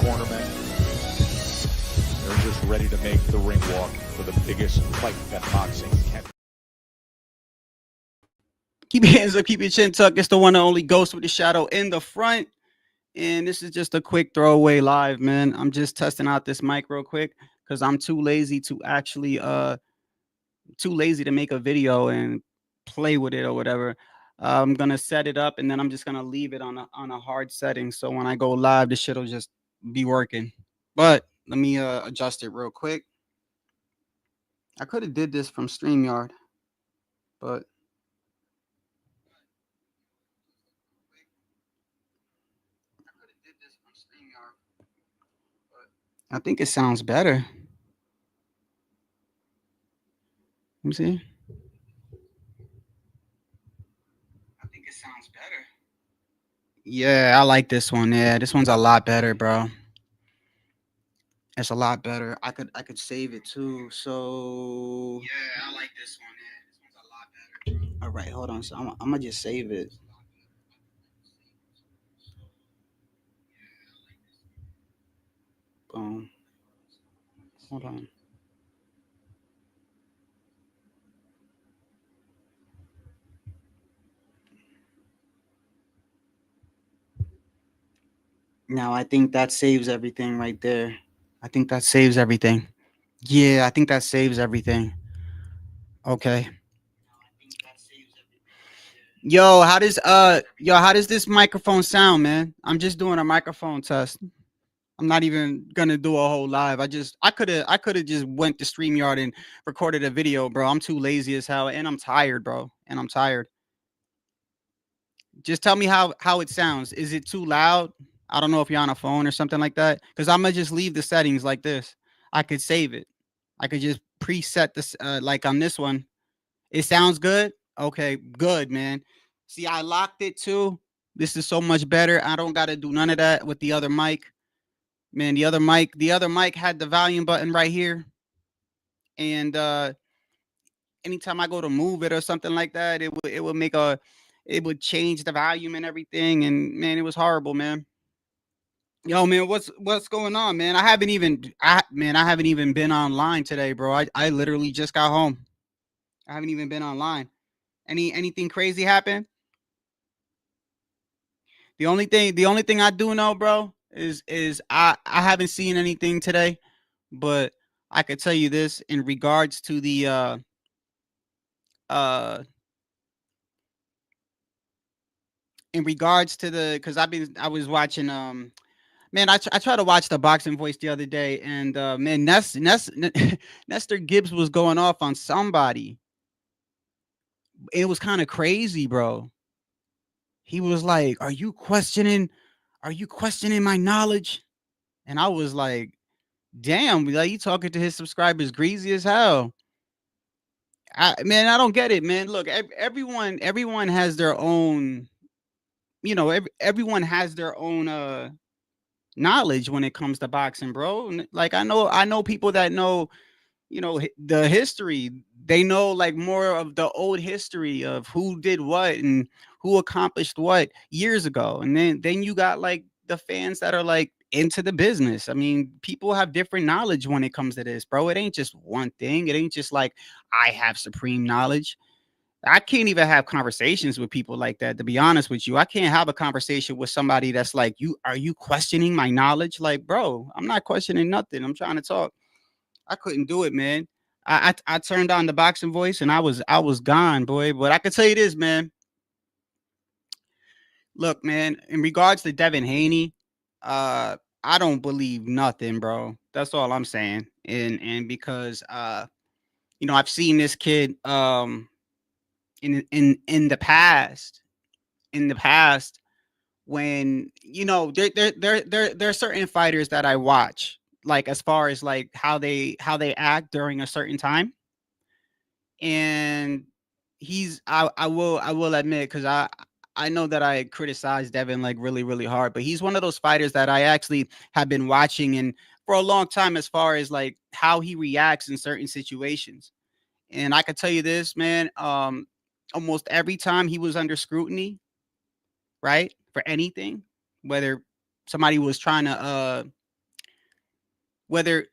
cornermen. They're just ready to make the ring walk for the biggest fight that boxing can. Keep your hands up, keep your chin tucked. It's the one and only Ghost with the shadow in the front. And this is just a quick throwaway live, man. I'm just testing out this mic real quick because I'm too lazy to actually make a video and play with it or whatever. I'm gonna set it up and then I'm just gonna leave it on a hard setting. So when I go live, the shit'll just be working. But let me adjust it real quick. I could have did this from StreamYard, but I think it sounds better. Let me see. I think it sounds better. Yeah, I like this one. Yeah, this one's a lot better, bro. It's a lot better. I could save it too. So yeah, I like this one. Yeah, this one's a lot better, bro. All right, hold on. So I'm gonna just save it. Boom. Hold on. Now I think that saves everything right there. I think that saves everything. Yeah, I think that saves everything. Okay. How does this microphone sound, man? I'm just doing a microphone test. I'm not even gonna do a whole live. I could have just went to StreamYard and recorded a video, bro. I'm too lazy as hell and I'm tired, bro. And I'm tired. Just tell me how it sounds. Is it too loud? I don't know if you're on a phone or something like that. Because I'm gonna just leave the settings like this. I could save it. I could just preset this like on this one. It sounds good. Okay, good, man. See, I locked it too. This is so much better. I don't gotta do none of that with the other mic. Man, the other mic had the volume button right here. And anytime I go to move it or something like that, it would change the volume and everything. And man, it was horrible, man. Yo, man, what's going on, man? I haven't even been online today, bro. I literally just got home. I haven't even been online. Anything crazy happen? The only thing I do know, bro, is I haven't seen anything today, but I could tell you this in regards to the uh because I was watching man, I tried to watch the boxing voice the other day, and man, Nestor Gibbs was going off on somebody. It was kind of crazy, bro. He was like, "Are you questioning? Are you questioning my knowledge?" And I was like, "Damn, like you talking to his subscribers greasy as hell." Man, I don't get it, man. Look, everyone has their own, everyone has their own knowledge when it comes to boxing, bro. Like I know people that know, the history. They know like more of the old history of who did what and who accomplished what years ago. And then you got like the fans that are like into the business. I mean, people have different knowledge when it comes to this, bro. It ain't just one thing. It ain't just like I have supreme knowledge. I can't even have conversations with people like that. To be honest with you, I can't have a conversation with somebody that's like, "You are you questioning my knowledge?" Like, bro, I'm not questioning nothing. I'm trying to talk. I couldn't do it, man. I turned on the boxing voice and I was gone, boy. But I can tell you this, man. Look, man. In regards to Devin Haney, I don't believe nothing, bro. That's all I'm saying. And because I've seen this kid in the past, in the past when there are certain fighters that I watch, like as far as like how they act during a certain time. And I will admit, because I know that I criticized Devin like really really hard, but he's one of those fighters that I actually have been watching and for a long time, as far as like how he reacts in certain situations. And I could tell you this, man. Almost every time he was under scrutiny, right, for anything, whether somebody was trying to Whether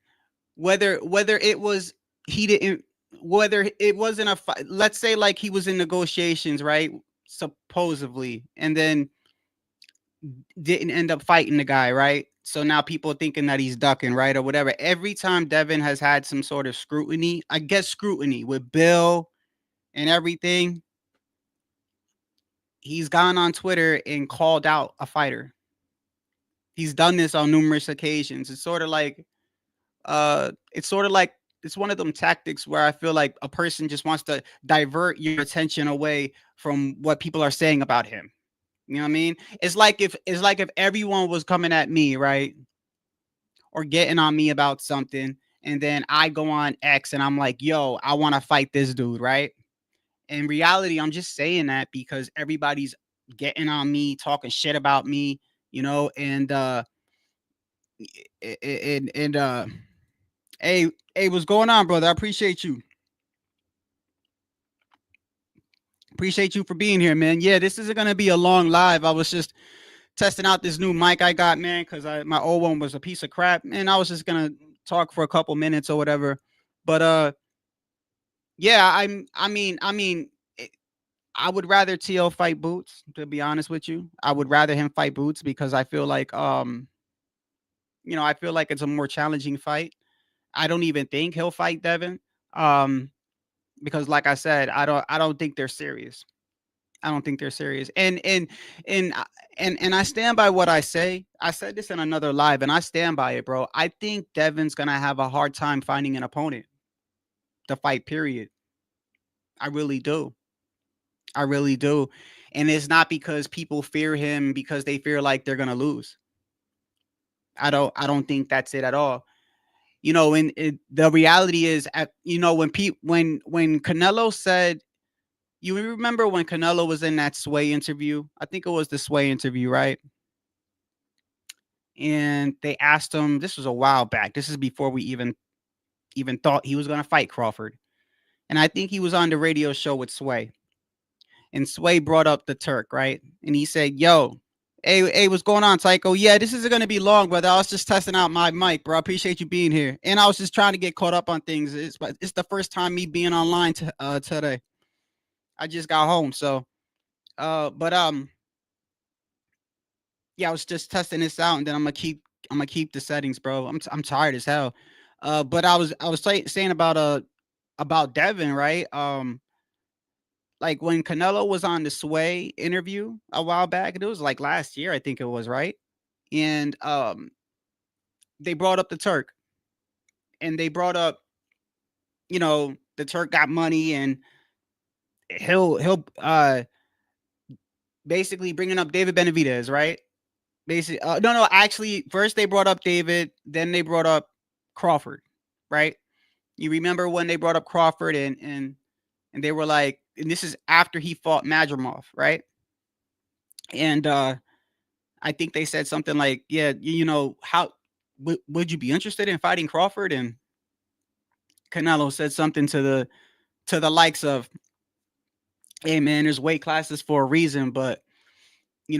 whether it was he didn't whether it wasn't a fight. Let's say like he was in negotiations, right? Supposedly, and then didn't end up fighting the guy, right? So now people are thinking that he's ducking, right, or whatever. Every time Devin has had some sort of scrutiny, I guess scrutiny with Bill and everything, he's gone on Twitter and called out a fighter. He's done this on numerous occasions. It's sort of like it's one of them tactics where I feel like a person just wants to divert your attention away from what people are saying about him. You know what I mean? It's like if everyone was coming at me, right? Or getting on me about something, and then I go on X and I'm like, yo, I want to fight this dude, right? In reality, I'm just saying that because everybody's getting on me, talking shit about me, and hey, what's going on, brother? I appreciate you. Appreciate you for being here, man. Yeah, this isn't gonna be a long live. I was just testing out this new mic I got, man, because my old one was a piece of crap, and I was just gonna talk for a couple minutes or whatever. But yeah, I would rather Tio fight Boots, to be honest with you. I would rather him fight Boots because I feel like I feel like it's a more challenging fight. I don't even think he'll fight Devin. Um, because like I said, I don't think they're serious. I don't think they're serious. And and I stand by what I say. I said this in another live and I stand by it, bro. I think Devin's going to have a hard time finding an opponent to fight, period. I really do. I really do. And it's not because people fear him because they fear like they're going to lose. I don't think that's it at all. And the reality is when Canelo said, you remember when Canelo was in that Sway interview? I think it was the Sway interview, right? And they asked him, this was a while back. This is before we even thought he was going to fight Crawford. And I think he was on the radio show with Sway. And Sway brought up the Turk, right? And he said, yo, hey, what's going on, Tycho? Yeah, this isn't going to be long, brother. I was just testing out my mic, bro. I appreciate you being here. And I was just trying to get caught up on things. It's the first time me being online today. I just got home. So, but yeah, I was just testing this out, and then I'm gonna keep the settings, bro. I'm tired as hell. But I was saying about Devin, right? Like when Canelo was on the Sway interview a while back, and it was like last year, I think it was, right? And they brought up the Turk, and they brought up, the Turk got money, and he'll basically bringing up David Benavidez, right? Basically, no, actually, first they brought up David, then they brought up Crawford, right? You remember when they brought up Crawford and they were like, and this is after he fought Madrimov, right? And I think they said something like, yeah, how would you be interested in fighting Crawford? And Canelo said something to the likes of, hey man, there's weight classes for a reason, but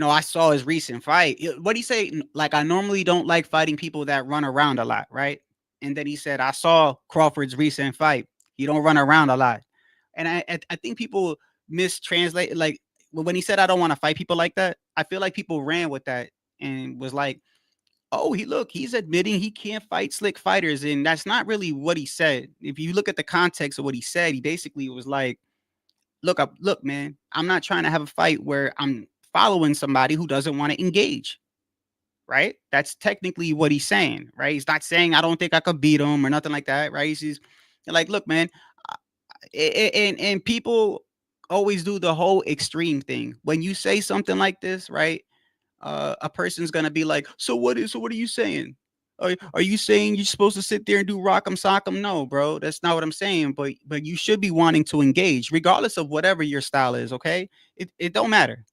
I saw his recent fight. What he say? Like, I normally don't like fighting people that run around a lot, right? And then he said, I saw Crawford's recent fight. He don't run around a lot. And I think people mistranslate, like, when he said, I don't want to fight people like that. I feel like people ran with that and was like, oh, he's admitting he can't fight slick fighters. And that's not really what he said. If you look at the context of what he said, he basically was like, look, man, I'm not trying to have a fight where I'm following somebody who doesn't want to engage. Right? That's technically what he's saying, right? He's not saying I don't think I could beat him or nothing like that, right? He's like, look, man, and people always do the whole extreme thing. When you say something like this, right? A person's gonna be like, so what are you saying? Are you saying you're supposed to sit there and do rock'em sock'em? No, bro, that's not what I'm saying. But you should be wanting to engage, regardless of whatever your style is. Okay, it don't matter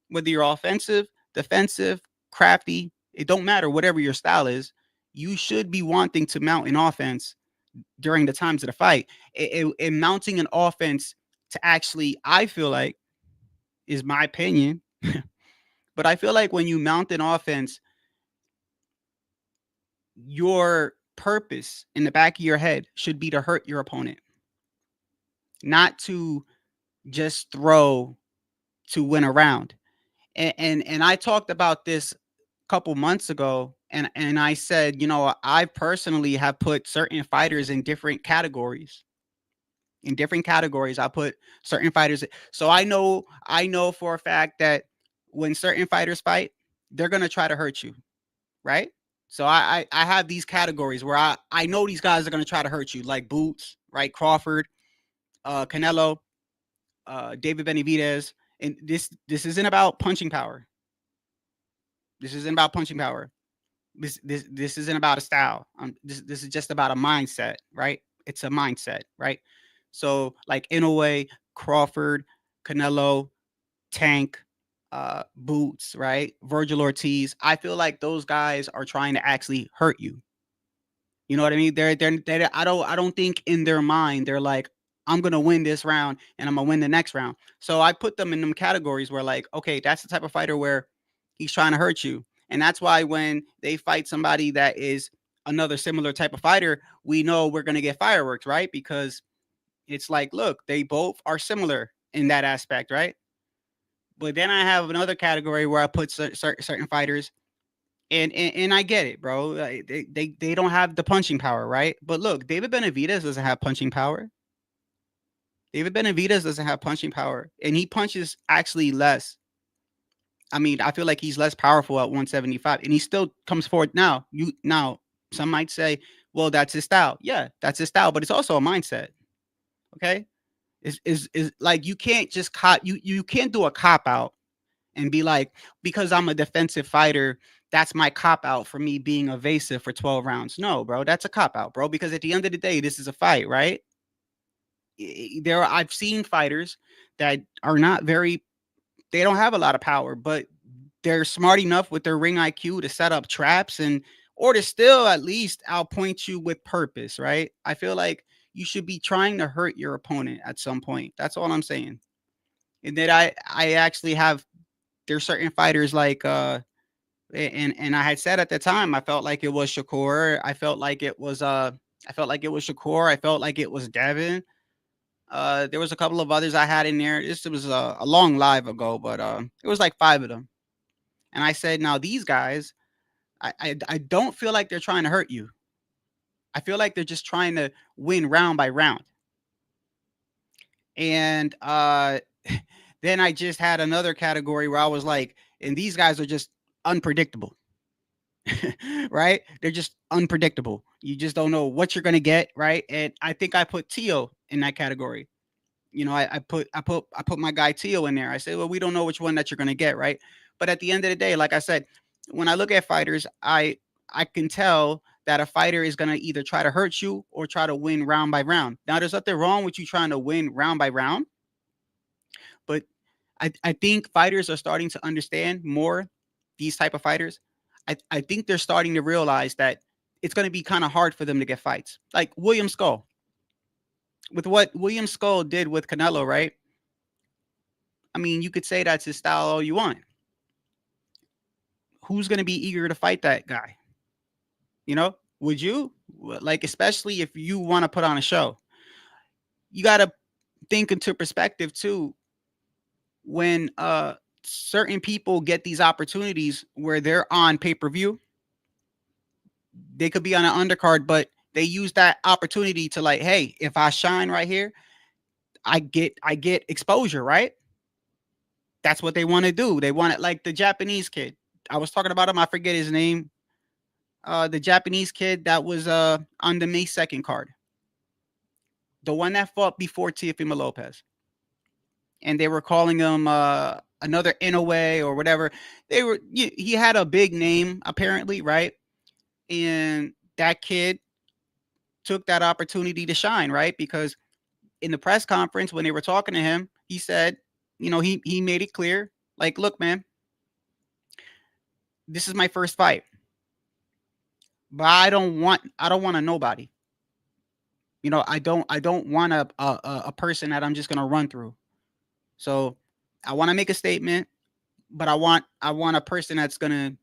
whether you're offensive, defensive, crafty. It don't matter whatever your style is. You should be wanting to mount an offense during the times of the fight. And mounting an offense to actually, I feel like, is my opinion. But I feel like when you mount an offense, you're purpose in the back of your head should be to hurt your opponent, not to just throw to win a round. And I talked about this a couple months ago, and I said, I personally have put certain fighters in different categories. In different categories, I put certain fighters. So I know for a fact that when certain fighters fight, they're gonna try to hurt you, right? So I have these categories where I know these guys are gonna try to hurt you, like Boots, right? Crawford, Canelo, David Benavidez, and this isn't about punching power. This isn't about punching power. This isn't about a style. This is just about a mindset, right? It's a mindset, right? So like Inoue, Crawford, Canelo, Tank, Boots, right? Virgil Ortiz. I feel like those guys are trying to actually hurt you. You know what I mean? I don't think in their mind they're like, I'm gonna win this round and I'm gonna win the next round. So I put them in them categories where like, okay, that's the type of fighter where he's trying to hurt you. And that's why when they fight somebody that is another similar type of fighter, we know we're gonna get fireworks, right? Because it's like, look, they both are similar in that aspect, right? But then I have another category where I put certain fighters, and I get it, bro. Like, they don't have the punching power, right? But look, David Benavidez doesn't have punching power. David Benavidez doesn't have punching power, and he punches actually less. I mean, I feel like he's less powerful at 175, and he still comes forward. Now, some might say, well, that's his style. Yeah, that's his style, but it's also a mindset. Okay, is like you can't just you can't do a cop out and be like, because I'm a defensive fighter, that's my cop out for me being evasive for 12 rounds. No, bro, that's a cop out, bro, because at the end of the day, this is a fight, right? I've seen fighters that are not very, they don't have a lot of power, but they're smart enough with their ring IQ to set up traps and or to still at least outpoint you with purpose, right? I feel like you should be trying to hurt your opponent at some point. That's all I'm saying. And then I actually have, there's certain fighters like and I had said at the time I felt like it was Shakur. I felt like it was Shakur. I felt like it was Devin. There was a couple of others I had in there. This was a long live ago, but it was like 5 of them. And I said, now these guys, I don't feel like they're trying to hurt you. I feel like they're just trying to win round by round. And then I just had another category where I was like, and these guys are just unpredictable. Right? They're just unpredictable. You just don't know what you're gonna get, right? And I think I put Tio in that category. I put my guy Tio in there. I said, well, we don't know which one that you're gonna get, right? But at the end of the day, like I said, when I look at fighters, I can tell that a fighter is gonna either try to hurt you or try to win round by round. Now, there's nothing wrong with you trying to win round by round, but I think fighters are starting to understand more, these type of fighters. I think they're starting to realize that it's going to be kind of hard for them to get fights. Like William Skull. With what William Skull did with Canelo, right? I mean, you could say that's his style all you want. Who's going to be eager to fight that guy? Would you? Like, especially if you want to put on a show. You got to think into perspective too. When certain people get these opportunities where they're on pay-per-view, they could be on an undercard, but they use that opportunity to like, hey, if I shine right here, I get exposure, right? That's what they want to do. They want it, like the Japanese kid. I was talking about him, I forget his name. The Japanese kid that was on the May 2nd card. The one that fought before Teofimo Lopez. And they were calling him another Inoue or whatever. He had a big name apparently, right? And that kid took that opportunity to shine, right? Because in the press conference when they were talking to him, he said, he made it clear, like, look, man, this is my first fight, but I don't want a nobody. I don't want a person that I'm just gonna run through. So I want to make a statement, but I want a person that's gonna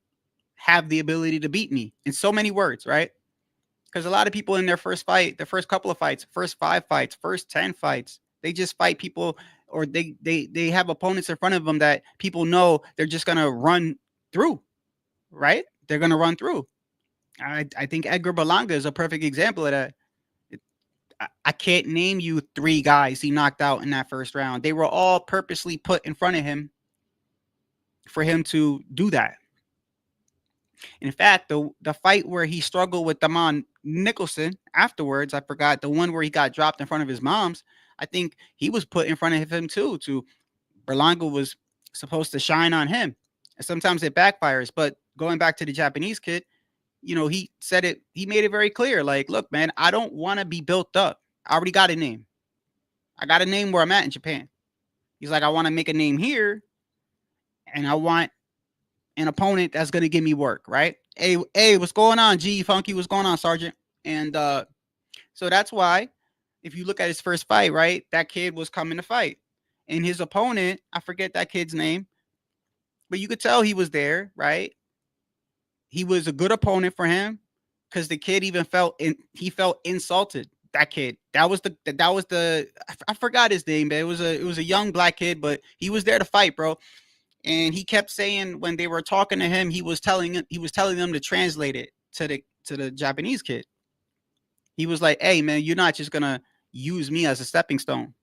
have the ability to beat me in so many words, right? Because a lot of people in their first fight, their first couple of fights, first 5 fights, first 10 fights, they just fight people, or they have opponents in front of them that people know they're just gonna run through, right? They're gonna run through. I think Edgar Berlanga is a perfect example of that. I can't name you 3 guys he knocked out in that first round. They were all purposely put in front of him for him to do that. In fact, the fight where he struggled with Damon Nicholson afterwards, I forgot the one where he got dropped in front of his mom's. I think he was put in front of him too. Berlanga was supposed to shine on him, and sometimes it backfires. But going back to the Japanese kid, he said it. He made it very clear. Like, look, man, I don't want to be built up. I already got a name. I got a name where I'm at in Japan. He's like, I want to make a name here, and I want an opponent that's gonna give me work, right? Hey, what's going on, G Funky? What's going on, Sergeant? And so that's why, if you look at his first fight, right, that kid was coming to fight, and his opponent, I forget that kid's name, but you could tell he was there, right? He was a good opponent for him because the kid even felt insulted. That kid, that was the I forgot his name, but it was a young black kid, but he was there to fight, bro. And he kept saying when they were talking to him, he was telling them to translate it to the Japanese kid. He was like, "Hey, man, you're not just gonna use me as a stepping stone."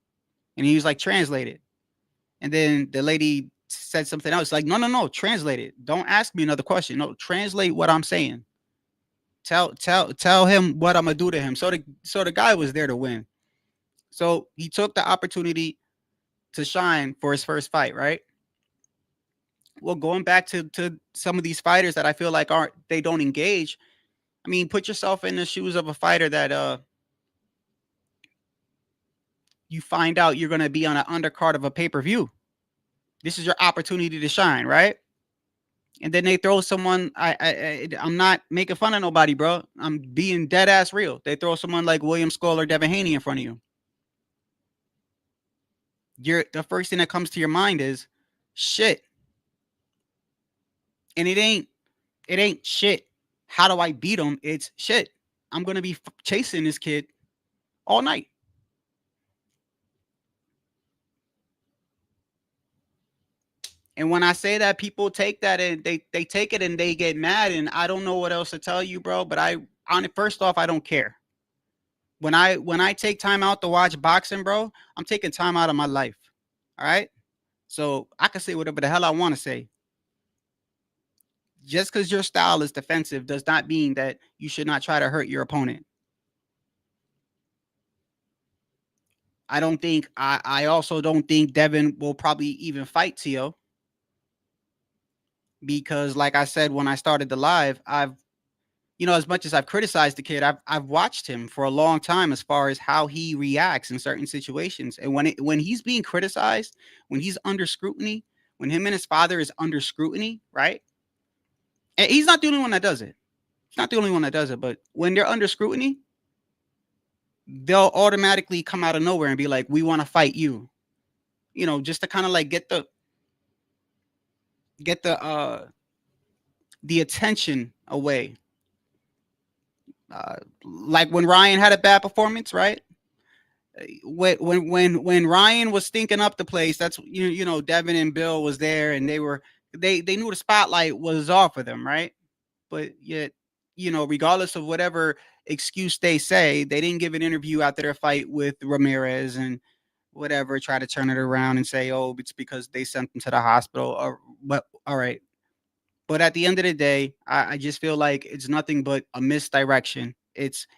And he was like, "Translate it." And then the lady said something else, like, "No, translate it. Don't ask me another question. No, translate what I'm saying. Tell him what I'm gonna do to him." So the guy was there to win. So he took the opportunity to shine for his first fight, right? Well, going back to some of these fighters that I feel like they don't engage. I mean, put yourself in the shoes of a fighter that you find out you're gonna be on an undercard of a pay-per-view. This is your opportunity to shine, right? And then they throw someone. I'm not making fun of nobody, bro. I'm being dead ass real. They throw someone like William Skull or Devin Haney in front of you. The first thing that comes to your mind is shit. And it ain't shit. How do I beat him? It's shit. I'm gonna be chasing this kid all night. And when I say that, people take that and they take it and they get mad, and I don't know what else to tell you, bro. But first off, I don't care. When I take time out to watch boxing, bro, I'm taking time out of my life. All right. So I can say whatever the hell I want to say. Just because your style is defensive does not mean that you should not try to hurt your opponent. I also don't think Devin will probably even fight Teo. Because like I said when I started the live, as much as I've criticized the kid, I've watched him for a long time as far as how he reacts in certain situations. And when he's being criticized, when he's under scrutiny, when him and his father is under scrutiny, right? And he's not the only one that does it. He's not the only one that does it, but when they're under scrutiny, they'll automatically come out of nowhere and be like, "We want to fight you." Just to kind of like get the attention away. Like when Ryan had a bad performance, right? When Ryan was stinking up the place, that's Devin and Bill was there, and they knew the spotlight was off of them, right? But yet, regardless of whatever excuse they say, they didn't give an interview after their fight with Ramirez and whatever, try to turn it around and say, "Oh, it's because they sent them to the hospital." But all right. But at the end of the day, I just feel like it's nothing but a misdirection. It's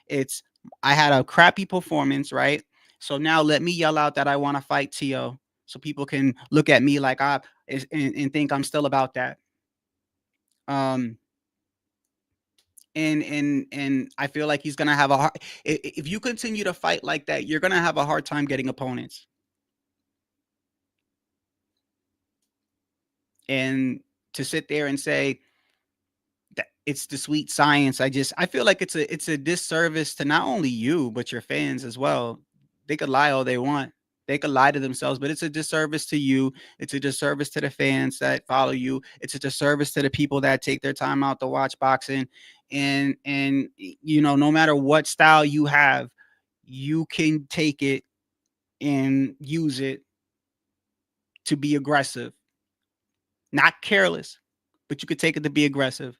I had a crappy performance, right? So now let me yell out that I want to fight Teo, so people can look at me like and think I'm still about that. Um, and I feel like he's gonna have a hard. If you continue to fight like that, you're gonna have a hard time getting opponents. And to sit there and say that it's the sweet science, I feel like it's a disservice to not only you but your fans as well. They could lie all they want. They could lie to themselves, but it's a disservice to you. It's a disservice to the fans that follow you. It's a disservice to the people that take their time out to watch boxing. And you know, no matter what style you have, you can take it and use it to be aggressive. Not careless, but you could take it to be aggressive.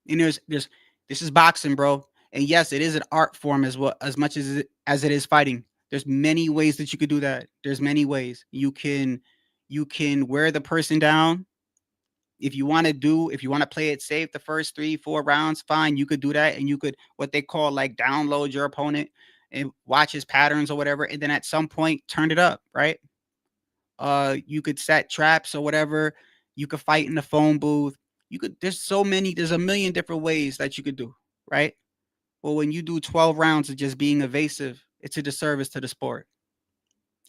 And there's this is boxing, bro. And yes, it is an art form as well, as much as it is fighting. There's many ways that you could do that. There's many ways. You can wear the person down. If you want to play it safe the first 3-4 rounds, fine, you could do that. And you could, what they call, like, download your opponent and watch his patterns or whatever, and then at some point turn it up, right? You could set traps or whatever. You could fight in the phone booth. There's a million different ways that you could do, right? Well, when you do 12 rounds of just being evasive, it's a disservice to the sport.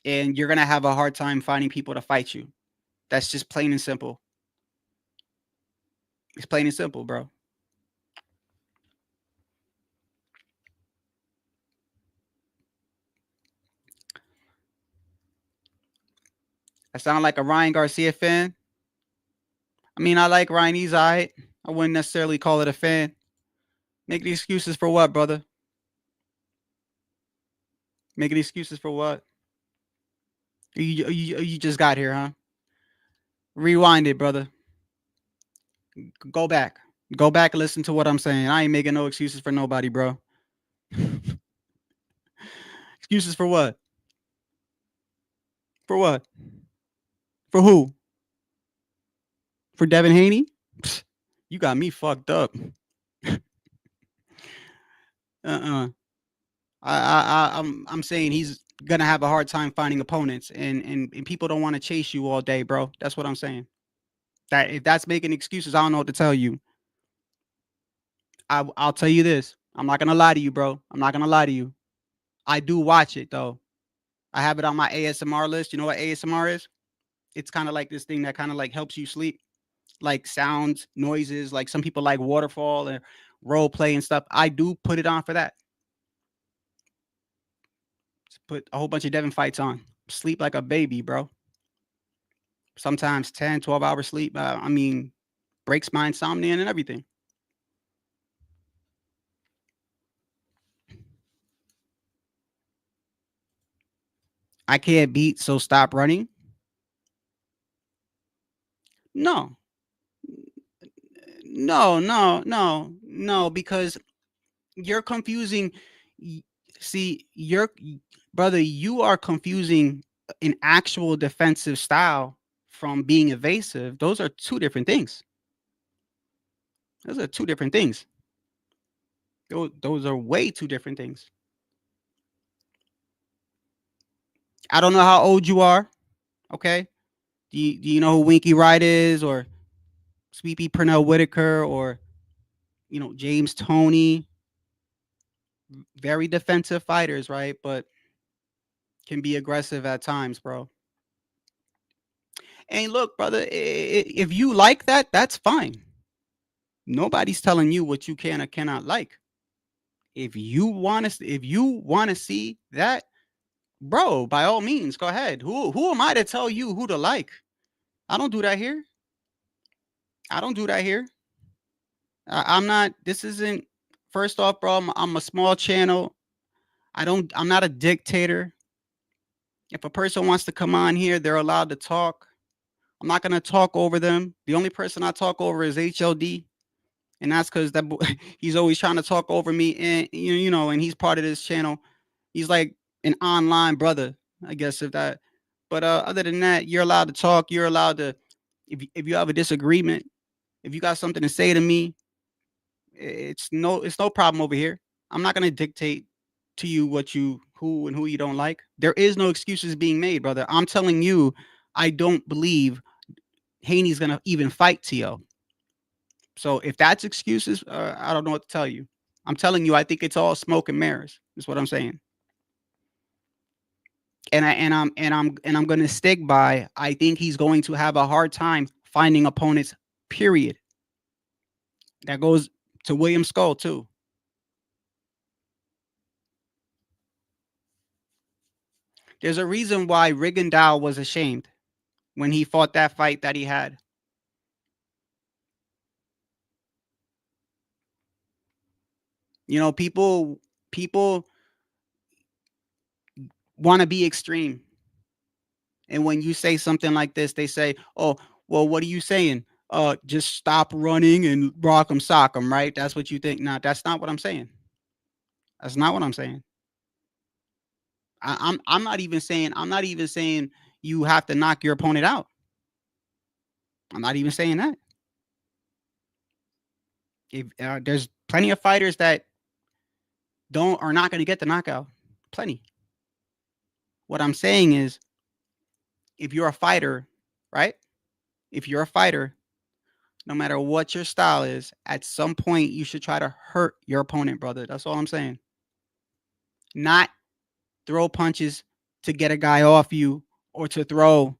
And you're going to have a hard time finding people to fight you. That's just plain and simple. It's plain and simple, bro. I sound like a Ryan Garcia fan. I mean, I like Ryan. He's all right. I wouldn't necessarily call it a fan. Making excuses for what, brother? Making excuses for what? You just got here, huh? Rewind it, brother. Go back. Go back and listen to what I'm saying. I ain't making no excuses for nobody, bro. Excuses for what? For what? For who? For Devin Haney? Psst, you got me fucked up. I'm saying he's gonna have a hard time finding opponents, and people don't want to chase you all day, bro. That's what I'm saying. That if that's making excuses, I don't know what to tell you. I'll tell you this. I'm not gonna lie to you, bro. I'm not gonna lie to you. I do watch it though. I have it on my ASMR list. You know what ASMR is? It's kind of like this thing that kind of like helps you sleep, like sounds, noises. Like some people like waterfall and role play and stuff. I do put it on for that. Just put a whole bunch of Devin fights on. Sleep like a baby, bro. Sometimes 10, 12 hours sleep. I mean, breaks my insomnia and everything. I can't beat, so stop running. No, no, because you're confusing. See, brother, you are confusing an actual defensive style from being evasive. Those are two different things. Those are two different things. Those are way two different things. I don't know how old you are. Okay. Do you know who Winky Wright is, or Sweepy Pernell Whitaker, or James Toney? Very defensive fighters, right? But can be aggressive at times, bro. And look, brother, if you like that, that's fine. Nobody's telling you what you can or cannot like. If you want to see that, bro, by all means, go ahead. Who am I to tell you who to like? I don't do that here. I don't do that here. I'm not. This isn't. First off, bro, I'm a small channel. I'm not a dictator. If a person wants to come on here, they're allowed to talk. I'm not gonna talk over them. The only person I talk over is HLD, and that's because he's always trying to talk over me, and and he's part of this channel. He's like an online brother, I guess, if that. But other than that, you're allowed to talk. You're allowed to, if you have a disagreement, if you got something to say to me, it's no problem over here. I'm not gonna dictate to you who you don't like. There is no excuses being made, brother. I'm telling you, I don't believe Haney's gonna even fight Tio. So if that's excuses, I don't know what to tell you. I'm telling you, I think it's all smoke and mirrors. Is what I'm saying. And I'm gonna stick by. I think he's going to have a hard time finding opponents. Period. That goes to William Skull too. There's a reason why Rigondeaux was ashamed when he fought that fight that he had. You know, people want to be extreme. And when you say something like this, they say, "Oh, well, what are you saying? Just stop running and rock 'em, sock 'em, right? That's what you think." No, that's not what I'm saying. That's not what I'm saying. I'm not even saying you have to knock your opponent out. I'm not even saying that. If there's plenty of fighters that don't are not going to get the knockout, plenty. What I'm saying is, if you're a fighter, right? If you're a fighter, no matter what your style is, at some point you should try to hurt your opponent, brother. That's all I'm saying. Not throw punches to get a guy off you or to throw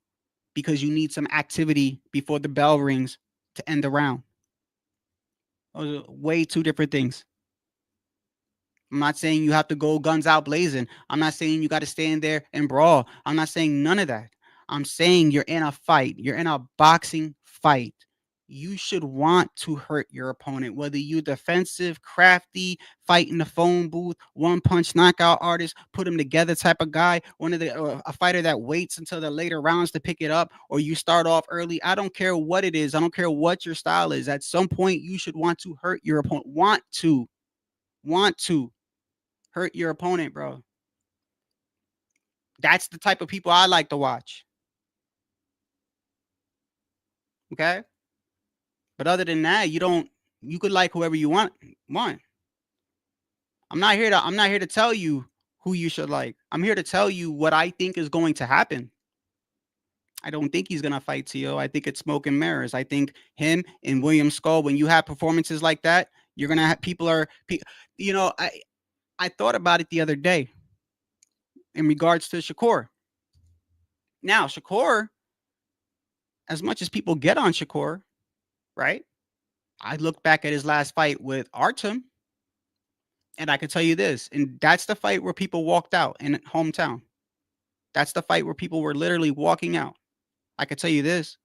because you need some activity before the bell rings to end the round. Those are way two different things. I'm not saying you have to go guns out blazing. I'm not saying you got to stand there and brawl. I'm not saying none of that. I'm saying you're in a fight. You're in a boxing fight. You should want to hurt your opponent, whether you defensive, crafty, fight in the phone booth, one punch knockout artist, put them together type of guy, one of the a fighter that waits until the later rounds to pick it up, or you start off early. I don't care what it is. I don't care what your style is. At some point, you should want to hurt your opponent. Want to hurt your opponent, bro. That's the type of people I like to watch. Okay? But other than that, you could like whoever you want. I'm not here to tell you who you should like. I'm here to tell you what I think is going to happen. I don't think he's gonna fight Tio. I think it's smoke and mirrors. I think him and William Skull, when you have performances like that, you're gonna have you know, I thought about it the other day in regards to Shakur. Now, Shakur, as much as people get on Shakur, right? I look back at his last fight with Artem, and I can tell you this, and that's the fight where people walked out in hometown. That's the fight where people were literally walking out. I can tell you this,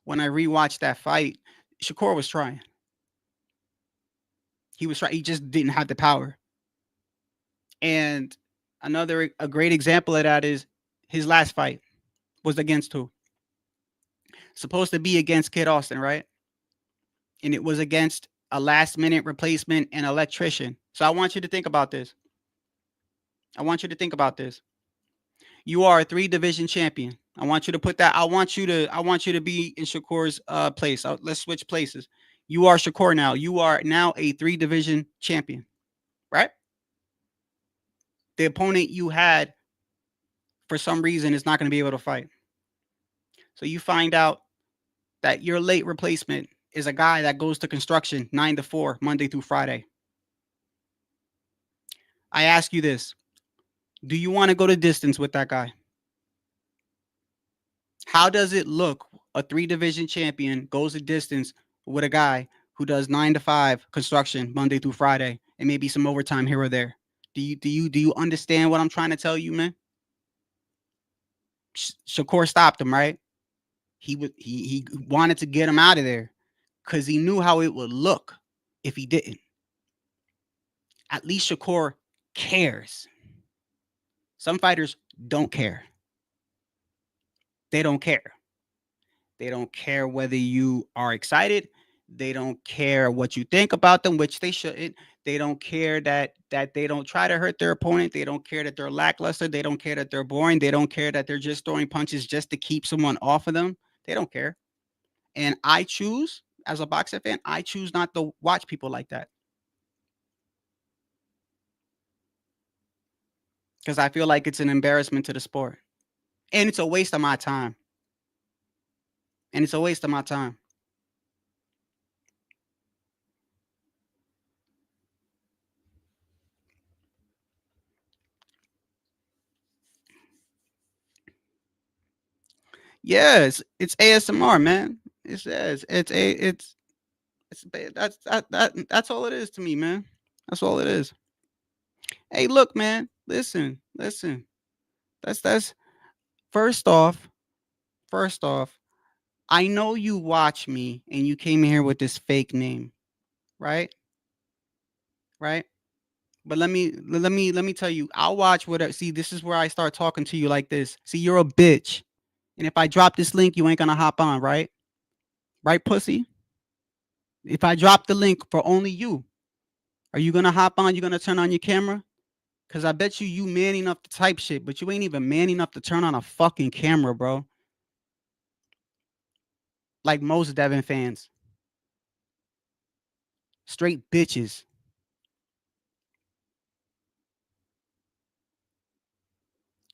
when I rewatched that fight, Shakur was trying. He was trying. He just didn't have the power. And a great example of that is his last fight was against who? Supposed to be against Kid Austin, right? And it was against a last minute replacement and electrician. So I want you to think about this. I want you to think about this. You are a 3-division champion. I want you to put that. I want you to be in Shakur's place. Let's switch places. You are Shakur now. You are now a 3-division champion, right? The opponent you had, for some reason, is not going to be able to fight. So you find out that your late replacement is a guy that goes to construction 9 to 4, Monday through Friday. I ask you this. Do you want to go the distance with that guy? How does it look? A 3-division champion goes the distance with a guy who does 9 to 5 construction Monday through Friday and maybe some overtime here or there. Do you understand what I'm trying to tell you, man? Shakur stopped him, right? He wanted to get him out of there because he knew how it would look if he didn't. At least Shakur cares. Some fighters don't care. They don't care. They don't care whether you are excited. They don't care what you think about them, which they shouldn't. They don't care that they don't try to hurt their opponent. They don't care that they're lackluster. They don't care that they're boring. They don't care that they're just throwing punches just to keep someone off of them. They don't care. And I choose, as a boxing fan, I choose not to watch people like that. Because I feel like it's an embarrassment to the sport. And it's a waste of my time. And it's a waste of my time. Yes, it's ASMR, man. It says that's all it is to me, man. That's all it is. Hey, look, man. Listen. That's first off, I know you watch me and you came in here with this fake name, right? Right? But let me tell you, I'll watch whatever. See, this is where I start talking to you like this. See, you're a bitch. And if I drop this link, you ain't gonna hop on, right? Right, pussy? If I drop the link for only you, are you gonna hop on? You gonna turn on your camera? Cause I bet you man enough to type shit, but you ain't even man enough to turn on a fucking camera, bro. Like most Devin fans. Straight bitches.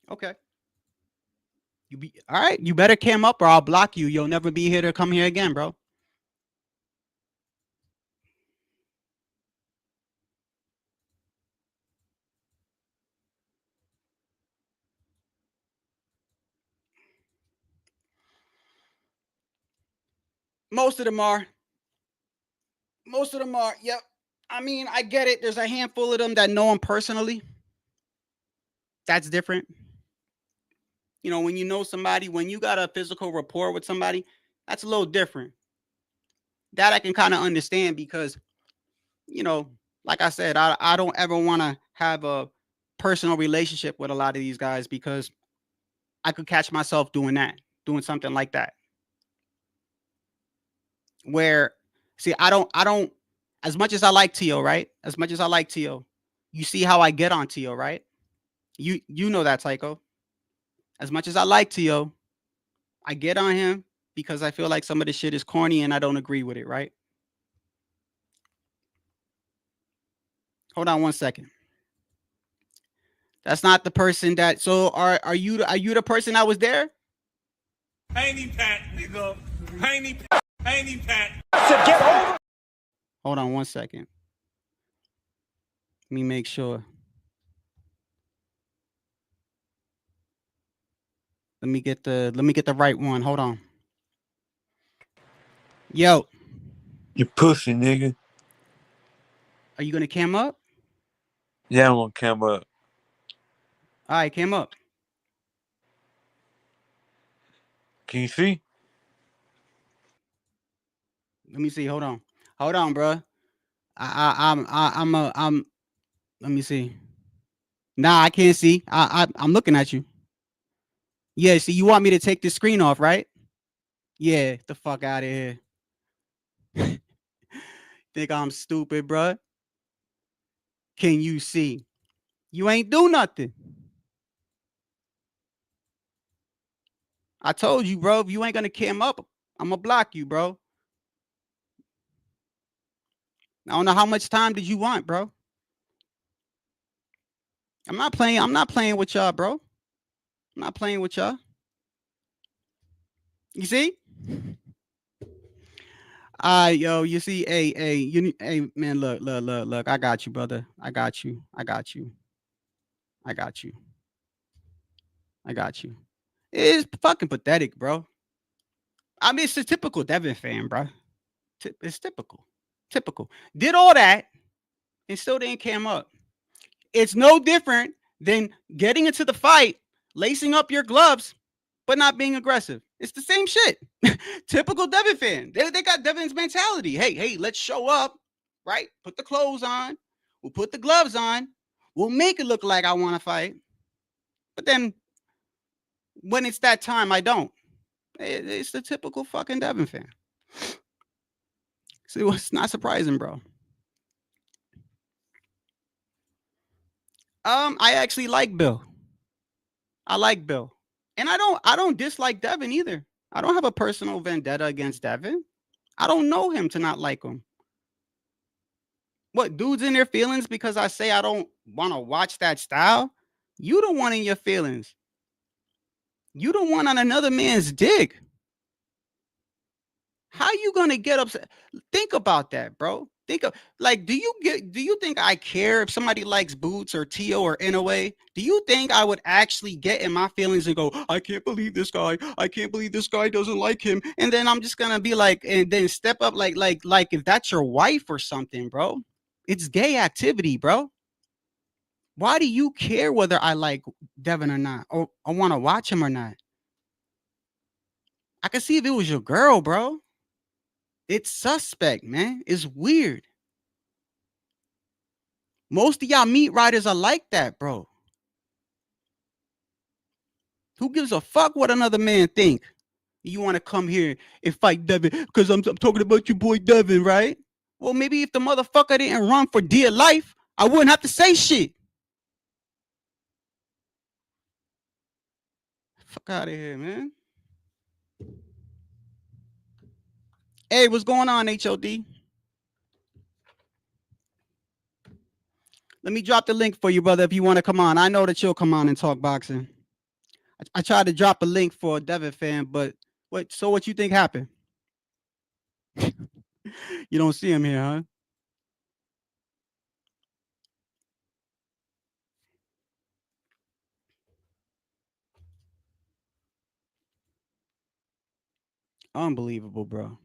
Okay. You be all right. You better cam up or I'll block you. You'll never be here to come here again, bro. Most of them are. Most of them are. Yep. I mean, I get it. There's a handful of them that know him personally. That's different. You know, when you know somebody, when you got a physical rapport with somebody, that's a little different. That I can kind of understand because, you know, like I said, I don't ever want to have a personal relationship with a lot of these guys because I could catch myself doing something like that. Where, see, I don't, as much as I like Tio, right? As much as I like Tio, you see how I get on Tio, right? You know that, Tycho. As much as I like Tio, I get on him because I feel like some of the shit is corny and I don't agree with it, right? Hold on one second. That's not the person that. So are you the person that was there? Haney Pat, nigga. Haney Pat. To get over. Hold on one second. Let me make sure. Let me get the right one. Hold on. Yo. You pussy, nigga. Are you gonna cam up? Yeah, I'm gonna cam up. All right, cam up. Can you see? Let me see. Hold on, bro. I'm. Let me see. Nah, I can't see. I'm looking at you. Yeah. See, you want me to take the screen off, right? Yeah. Get the fuck out of here. Think I'm stupid, bro? Can you see? You ain't do nothing. I told you, bro. If you ain't gonna cam up, I'm gonna block you, bro. I don't know how much time did you want, bro. I'm not playing with y'all, bro. I'm not playing with y'all. You see? Yo, you see, hey, man, look. I got you, brother. I got you. It's fucking pathetic, bro. I mean, it's a typical Devin fan, bro. It's typical. Did all that and still didn't cam up. It's no different than getting into the fight, lacing up your gloves, but not being aggressive. It's the same shit. Typical Devin fan. They got Devin's mentality. Hey, let's show up, right? Put the clothes on. We'll put the gloves on. We'll make it look like I want to fight. But then when it's that time, I don't. It's the typical fucking Devin fan. See, it's not surprising, bro. I actually like Bill. I like Bill. And I don't dislike Devin either. I don't have a personal vendetta against Devin. I don't know him to not like him. What, dudes in their feelings because I say I don't want to watch that style? You the one in your feelings. You the one on another man's dick. How you gonna get upset? Think about that, bro. Think of like, do you think I care if somebody likes Boots or Tio or NOA? Do you think I would actually get in my feelings and go, I can't believe this guy. I can't believe this guy doesn't like him. And then I'm just gonna be like, and then step up like if that's your wife or something, bro. It's gay activity, bro. Why do you care whether I like Devin or not, or I want to watch him or not? I can see if it was your girl, bro. It's suspect, man. It's weird. Most of y'all meat riders are like that, bro. Who gives a fuck what another man think? You want to come here and fight Devin because I'm talking about your boy Devin, right? Well, maybe if the motherfucker didn't run for dear life, I wouldn't have to say shit. Fuck out of here, man. Hey, what's going on, HOD? Let me drop the link for you, brother, if you want to come on. I know that you'll come on and talk boxing. I tried to drop a link for a Devin fan, but what you think happened? You don't see him here, huh? Unbelievable, bro.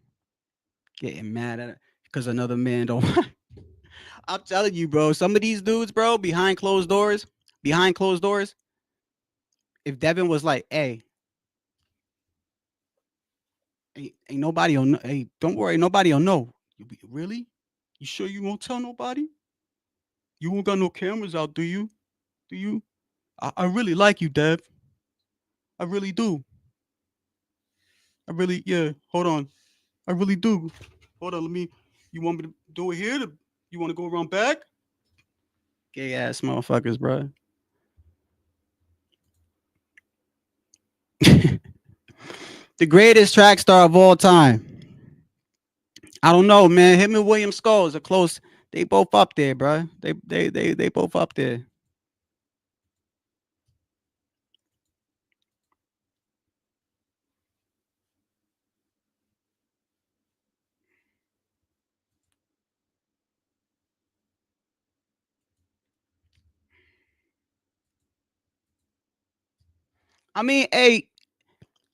Getting mad at it because another man don't. I'm telling you, bro. Some of these dudes, bro, behind closed doors, if Devin was like, hey, ain't nobody will know. Hey, don't worry, nobody will know. Really? You sure you won't tell nobody? You won't got no cameras out, do you? Do you? I really like you, Dev. I really do. I really, yeah. Hold on. I really do. Hold on, you want me to do it here? You want to go around back? Gay ass motherfuckers, bro. The greatest track star of all time. I don't know, man. Him and William Skulls are close. They both up there, bro. They both up there. I mean, hey,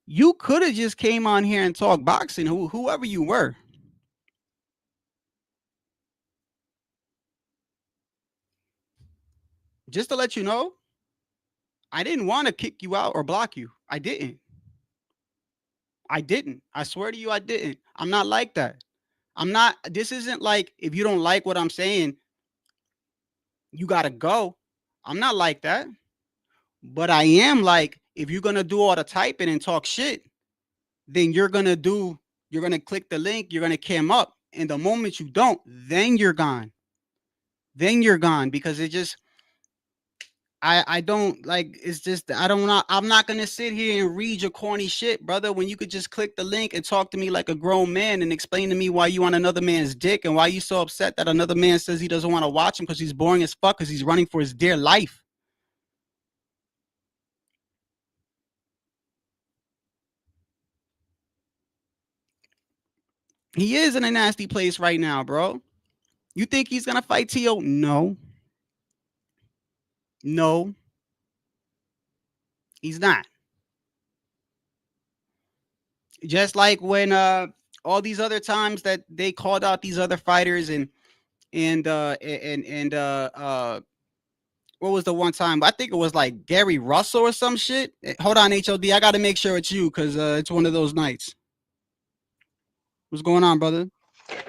you could have just came on here and talked boxing, whoever you were. Just to let you know, I didn't want to kick you out or block you. I didn't. I swear to you, I didn't. I'm not like that. This isn't like if you don't like what I'm saying, you got to go. I'm not like that. But I am like, if you're going to do all the typing and talk shit, then you're going to click the link, you're going to cam up. And the moment you don't, then you're gone. Because it just, I don't like, it's just, I'm not going to sit here and read your corny shit, brother, when you could just click the link and talk to me like a grown man and explain to me why you on another man's dick and why you so upset that another man says he doesn't want to watch him because he's boring as fuck because he's running for his dear life. He is in a nasty place right now, bro. You think he's going to fight Tio? No. No. He's not. Just like when all these other times that they called out these other fighters and what was the one time? I think it was like Gary Russell or some shit. Hold on, HOD. I got to make sure it's you because it's one of those nights. What's going on, brother?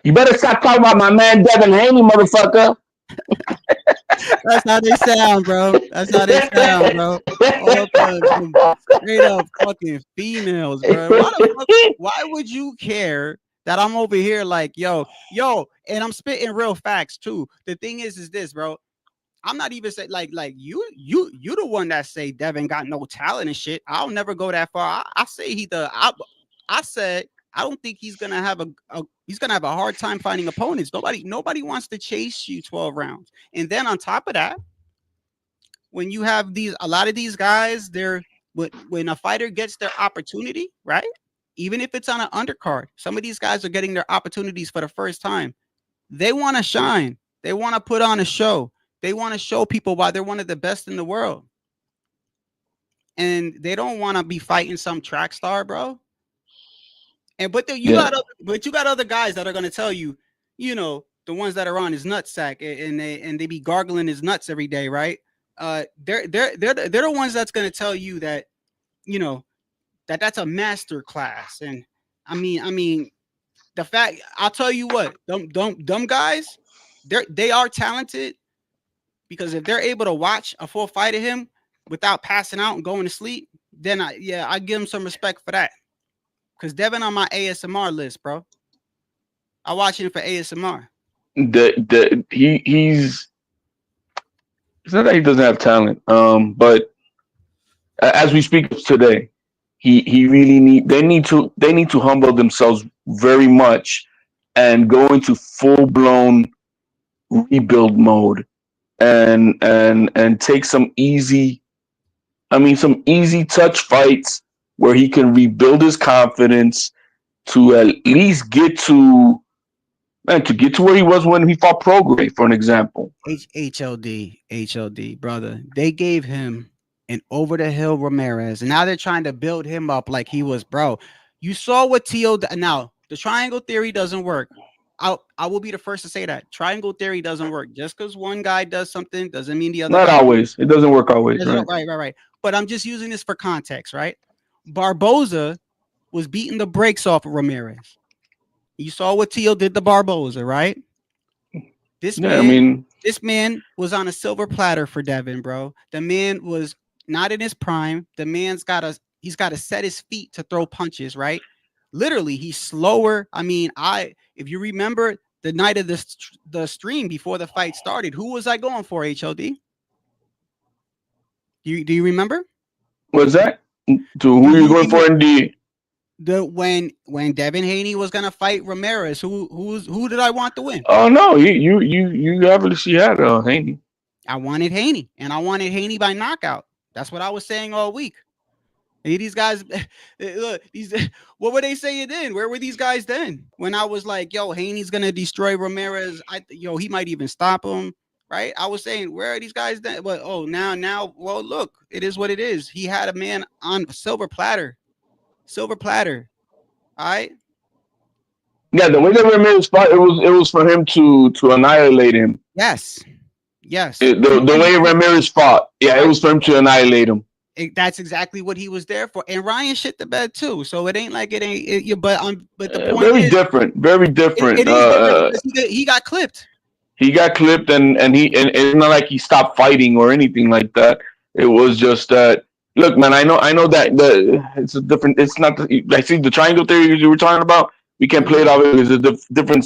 You better stop talking about my man Devin Haney, motherfucker. That's how they sound, bro. That's how they sound, bro. All the straight up fucking females, bro. Why would you care that I'm over here like, yo, and I'm spitting real facts too. The thing is this, bro. I'm not even saying like you the one that say Devin got no talent and shit. I'll never go that far. I say I said I don't think he's gonna have he's gonna have a hard time finding opponents. Nobody wants to chase you 12 rounds. And then on top of that, when you have a lot of these guys, when a fighter gets their opportunity, right? Even if it's on an undercard, some of these guys are getting their opportunities for the first time. They want to shine. They want to put on a show. They want to show people why they're one of the best in the world. And they don't want to be fighting some track star, bro. But you got other guys that are gonna tell you, the ones that are on his nutsack and they be gargling his nuts every day, right? they're the ones that's gonna tell you that, you know, that's a master class. And I mean, the fact, I'll tell you what, dumb guys, they are talented, because if they're able to watch a full fight of him without passing out and going to sleep, then I give him some respect for that. Because Devin on my ASMR list, bro. I watch him for ASMR. He's it's not that he doesn't have talent, but as we speak today, he really they need to humble themselves very much and go into full blown rebuild mode and take some easy touch fights where he can rebuild his confidence to at least get to where he was when he fought Prograis, for an example. HLD, brother. They gave him an over the hill Ramirez, and now they're trying to build him up like he was, bro. You saw what now the triangle theory doesn't work. I will be the first to say that triangle theory doesn't work. Just because one guy does something doesn't mean the other. Not always. It doesn't work always. Right. But I'm just using this for context, right? Barboza was beating the brakes off of Ramirez. You saw what Teo did to Barboza, right? This man was on a silver platter for Devin, bro. The man was not in his prime. The man's he's got to set his feet to throw punches, right? Literally, he's slower. I mean, if you remember the night of the stream before the fight started, who was I going for, HLD? Do you remember? What's that? To who you going for in when Devin Haney was gonna fight Ramirez, who did I want to win? Oh no, you obviously had Haney. I wanted Haney, and I wanted Haney by knockout. That's what I was saying all week. Hey, these guys, look, what were they saying then? Where were these guys then? When I was like, yo, Haney's gonna destroy Ramirez. He might even stop him, right? I was saying, where are these guys then? But now, well, look, it is what it is. He had a man on a silver platter. All right. Yeah, the way that Ramirez fought, it was for him to annihilate him. Yes. The way Ramirez fought, it was for him to annihilate him. That's exactly what he was there for. And Ryan shit the bed too, so it ain't like it ain't. But the point very is, different. It is different. He got clipped. He got clipped, and it's not like he stopped fighting or anything like that. It was just that. Look, man, I know that it's a different. It's not. I see the triangle theory you were talking about. We can play it out. It's a different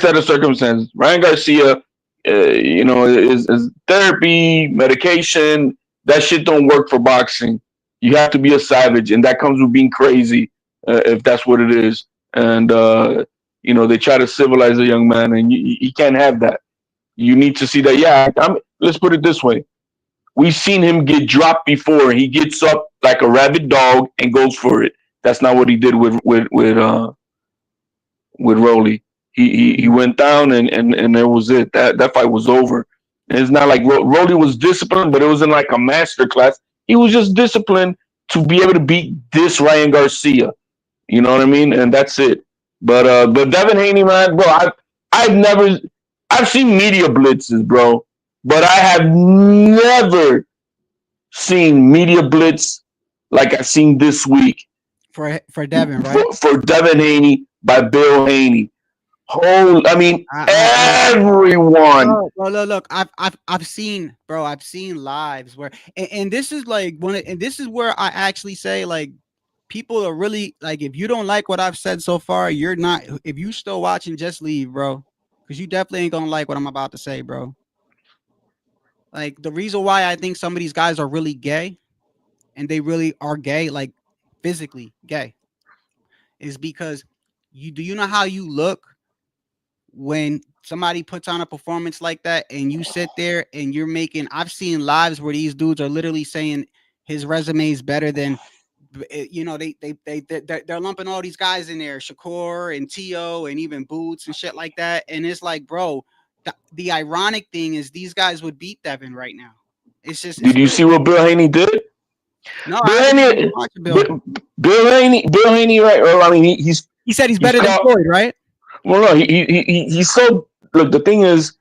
set of circumstances. Ryan Garcia, is therapy, medication. That shit don't work for boxing. You have to be a savage, and that comes with being crazy, if that's what it is. And they try to civilize a young man, and you can't have that. You need to see that. Yeah, let's put it this way. We've seen him get dropped before. He gets up like a rabid dog and goes for it. That's not what he did with Rolly. He went down and that was it. That fight was over. And it's not like Rolly was disciplined, but it wasn't like a master class. He was just disciplined to be able to beat this Ryan Garcia. You know what I mean? And that's it. But Devin Haney, man, bro, I've seen media blitzes, bro. But I have never seen media blitz like I've seen this week. For Devin, right? For Devin Haney by Bill Haney. Everyone. Look, I've seen lives where, and this is like this is where I actually say, like, people are really like, if you don't like what I've said so far, you're not. If you still watching, just leave, bro, because you definitely ain't gonna like what I'm about to say, bro. Like, the reason why I think some of these guys are really gay, and they really are gay, like physically gay, is because you know how you look when somebody puts on a performance like that, and you sit there and you're making. I've seen lives where these dudes are literally saying his resume is better than, they're lumping all these guys in there, Shakur and Teo and even Boots and shit like that, and it's like, bro. The ironic thing is these guys would beat Devin right now. Did you see what Bill Haney did? No, Bill Haney, right? Well, I mean, he said he's better than Floyd, right? Well, no, he's so. Look, the thing is,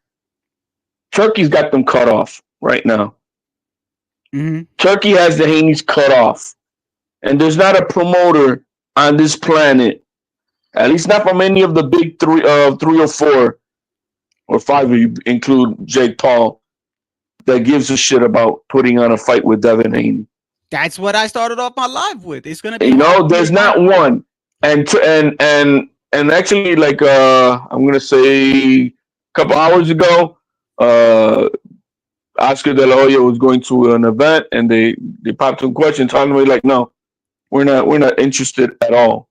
Turkey's got them cut off right now. Mhm. Turkey has the Haney's cut off, and there's not a promoter on this planet, at least not from any of the big three or four or five, if you include Jake Paul, that gives a shit about putting on a fight with Devin Haney. That's what I started off my live with. It's gonna be You hard know, for me there's to find not a fight. one. And actually, like I'm gonna say a couple hours ago, Oscar De La Hoya was going to an event, and they popped some questions, talking to me like, no, we're not interested at all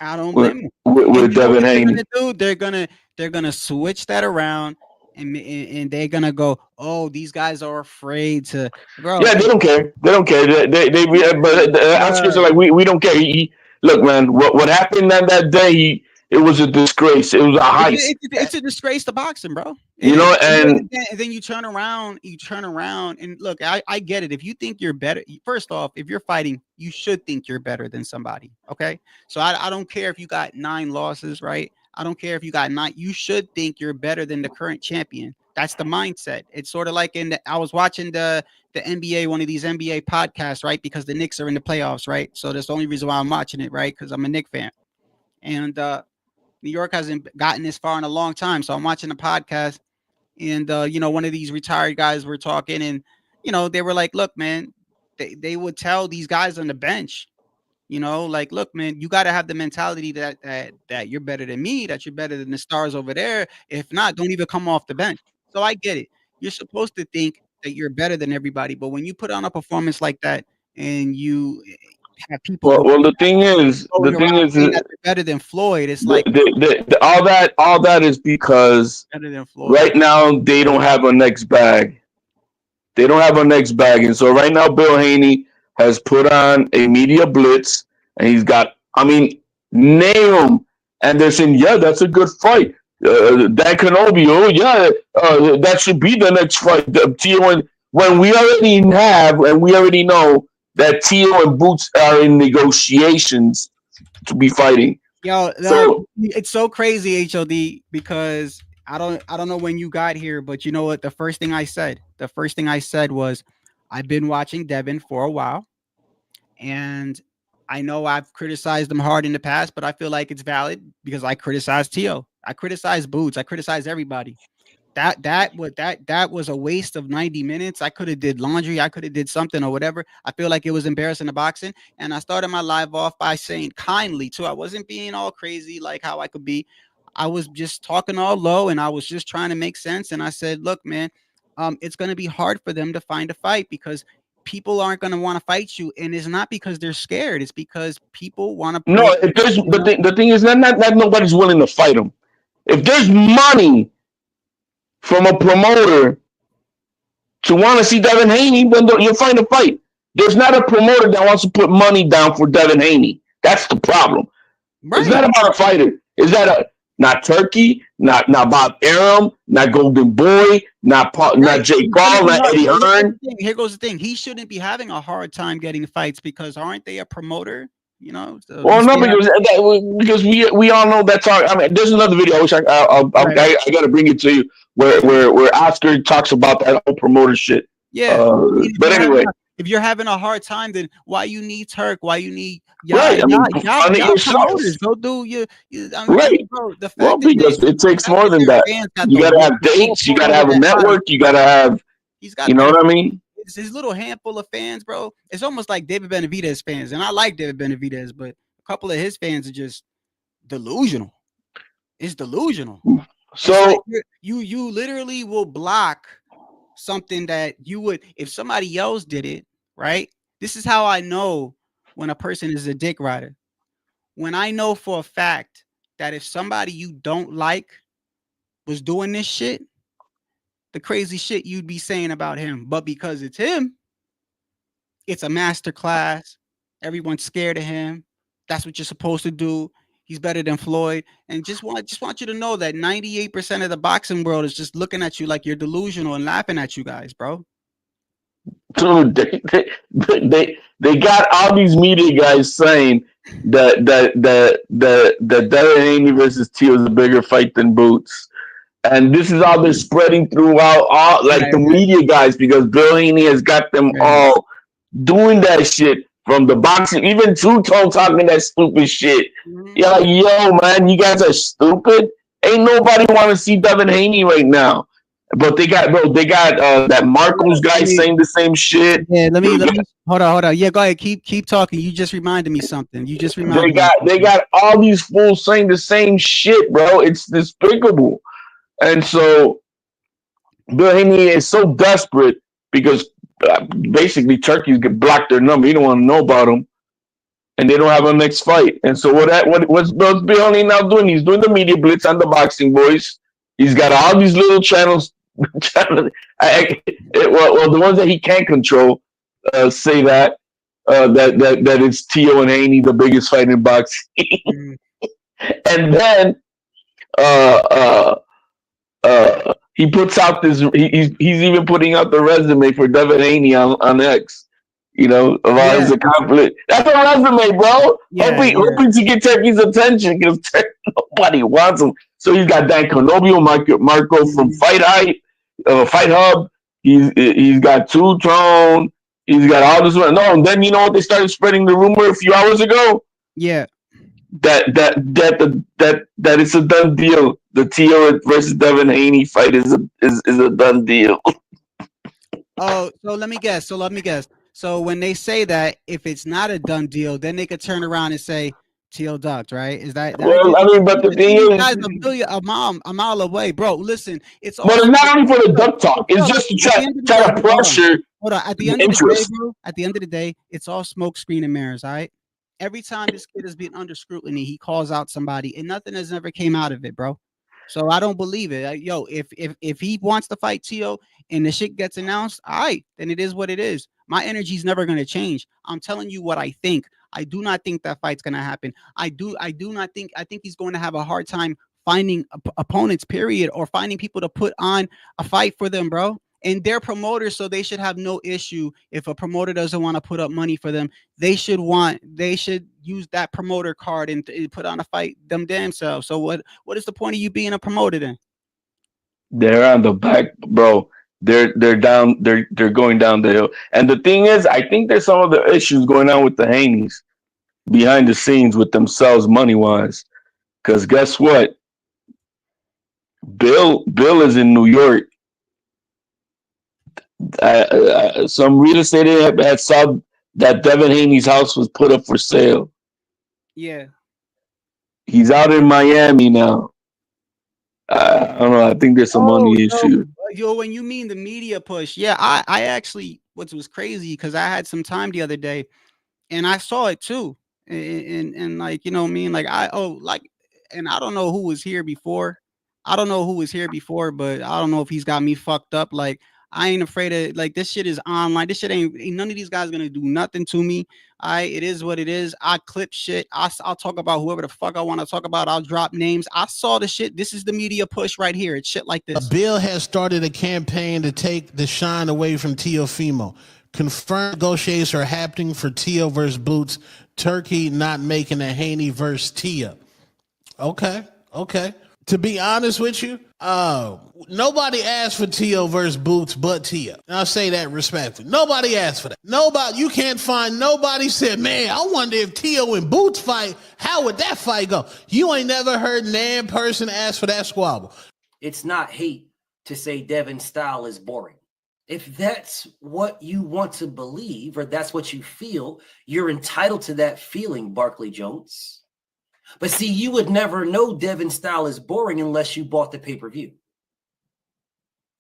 I don't with blame them. And with you know Devin what they're Haney. gonna do? They're gonna switch that around, and they're gonna go, oh, these guys are afraid to, bro. Yeah, they don't care. They don't care. But the Oscars are Bruh. like, we don't care. Look, man, what happened on that day? It was a disgrace. It was a heist. It's a disgrace to boxing, bro. You know, and And then you turn around, and look, I get it. If you think you're better, first off, if you're fighting, you should think you're better than somebody. Okay, so I don't care if you got 9 losses, right? I don't care if you got 9. You should think you're better than the current champion. That's the mindset. It's sort of like I was watching the NBA, one of these NBA podcasts, right? Because the Knicks are in the playoffs, right? So that's the only reason why I'm watching it, right? Because I'm a Knicks fan, and New York hasn't gotten this far in a long time. So I'm watching a podcast, and one of these retired guys were talking, and they were like, "Look, man," they would tell these guys on the bench, like, "Look, man, you got to have the mentality that you're better than me, that you're better than the stars over there. If not, don't even come off the bench." So I get it. You're supposed to think that you're better than everybody, but when you put on a performance like that and you have people well, the going thing around is, saying that they're better than Floyd, it's like all that is because better than Floyd. right now they don't have a next bag. They don't have a next bag, and so right now Bill Haney has put on a media blitz, and he's got, I mean, name them, and they're saying, yeah, that's a good fight. Dan Kenobi, oh yeah, that should be the next fight. Tio, when we already have, and we already know that Tio and Boots are in negotiations to be fighting. Yo, So it's so crazy, HOD, because I don't know when you got here, but you know what? The first thing I said was, I've been watching Devin for a while, and I know I've criticized him hard in the past, but I feel like it's valid because I criticized Tio, I criticized Boots, I criticized everybody. That was a waste of 90 minutes. I could have did laundry, I could have did something or whatever. I feel like it was embarrassing to boxing. And I started my live off by saying kindly too. I wasn't being all crazy like how I could be. I was just talking all low, and I was just trying to make sense. And I said, look, man, it's gonna be hard for them to find a fight because people aren't gonna want to fight you. And it's not because they're scared, it's because people want to no, put, if there's the thing is that nobody's willing to fight him. If there's money from a promoter to want to see Devin Haney, then you'll find a fight. There's not a promoter that wants to put money down for Devin Haney. That's the problem. right. It's not about a fighter. It's not Turkey, not Bob Arum, not Golden Boy, not Jake Paul, not Eddie Hearn. Here goes the thing. He shouldn't be having a hard time getting fights because aren't they a promoter? So well, no, because we all know that's our. I mean, there's another video. I wish I got to bring it to you where Oscar talks about that whole promoter shit. Yeah, but anyway, if you're having a hard time, then why you need Turk? Why you need right? I mean, y'all promoters, go do you right? Bro, the fact well, because it takes more than that. You gotta have dates. You gotta have a network. You gotta have. You know what I mean? It's his little handful of fans, bro. It's almost like David Benavidez fans, and I like David Benavidez, but a couple of his fans are just delusional. It's delusional. So it's like you literally will block something that you would if somebody else did it, right? This is how I know when a person is a dick rider. When I know for a fact that if somebody you don't like was doing this shit, the crazy shit you'd be saying about him, but because it's him, it's a master class. Everyone's scared of him. That's what you're supposed to do. He's better than Floyd. And just want you to know that 98% of the boxing world is just looking at you like you're delusional and laughing at you guys, bro. Dude, they got all these media guys saying that Devin Haney versus Tio is a bigger fight than Boots. And this is how they're spreading throughout all like the media guys because Bill Haney has got them all doing that shit from the boxing, even Two-Tone talking that stupid shit. You're like, yo, man, you guys are stupid. Ain't nobody want to see Devin Haney right now. But they got that Marcos guy saying the same shit. Yeah, let me hold on. Yeah, go ahead. Keep talking. You just reminded me something. They got all these fools saying the same shit, bro. It's despicable. And so Bill Haney is so desperate because basically Turkey's blocked their number. You don't want to know about them, and they don't have a next fight. And so what's Bill Haney now doing? He's doing the media blitz on the Boxing Boys. He's got all these little channels. The ones that he can't control say that it's Tio and Haney, the biggest fight in boxing. And then he puts out this. He's even putting out the resume for Devin Haney on X. You know, about his accomplishment. That's a resume, bro. Hoping to get Turkey's attention because nobody wants him. So he's got Dan Canobio, Marco from Fight Hub. He's got Two-Tone. He's got all this. No, and then you know what? They started spreading the rumor a few hours ago. Yeah. That it's a done deal. The Tio versus Devin Haney fight is a done deal. Oh, so let me guess. So when they say that, if it's not a done deal, then they could turn around and say Tio ducked, right? Is that? Well, I mean, but the thing is, guys a mile away, bro. Listen, it's. But it's not only for the duck talk. It's just to try to pressure. Hold on. At the end of the day, bro. At the end of the day, it's all smoke, screen, and mirrors. All right. Every time this kid is being under scrutiny, he calls out somebody, and nothing has ever came out of it, bro. So I don't believe it. Yo, if he wants to fight Tio and the shit gets announced, all right, then it is what it is. My energy is never going to change. I'm telling you what I think. I do not think that fight's going to happen. I do not think. I think he's going to have a hard time finding opponents, period, or finding people to put on a fight for them, bro. And they're promoters, so they should have no issue. If a promoter doesn't want to put up money for them, they should use that promoter card and put on a fight them damn selves. So what is the point of you being a promoter then? They're on the back, bro. They're down. They're going down the hill. And the thing is, I think there's some of the issues going on with the Haneys behind the scenes with themselves, money wise. Because guess what? Bill is in New York. Some real estate had saw that Devin Haney's house was put up for sale. Yeah. He's out in Miami now. I don't know. I think there's some money issue. Yo, when you mean the media push, yeah, I actually, what was crazy, because I had some time the other day and I saw it too. And like, you know what I mean? Like, and I don't know who was here before. But I don't know if he's got me fucked up. Like, I ain't afraid of, like, this shit is online. This shit ain't none of these guys gonna do nothing to me. It is what it is. I clip shit. I'll talk about whoever the fuck I want to talk about. I'll drop names. I saw the shit. This is the media push right here. It's shit like this. Bill has started a campaign to take the shine away from Teofimo. Confirmed negotiations are happening for Tio versus Boots. Turkey not making a Haney versus Tio. Okay. To be honest with you, nobody asked for Tio versus Boots but Tio. And I'll say that respectfully. Nobody asked for that. You can't find nobody said, man, I wonder if Tio and Boots fight, how would that fight go? You ain't never heard nan person ask for that squabble. It's not hate to say Devin's style is boring. If that's what you want to believe or that's what you feel, you're entitled to that feeling, Barkley Jones. But see, you would never know Devin's style is boring unless you bought the pay-per-view.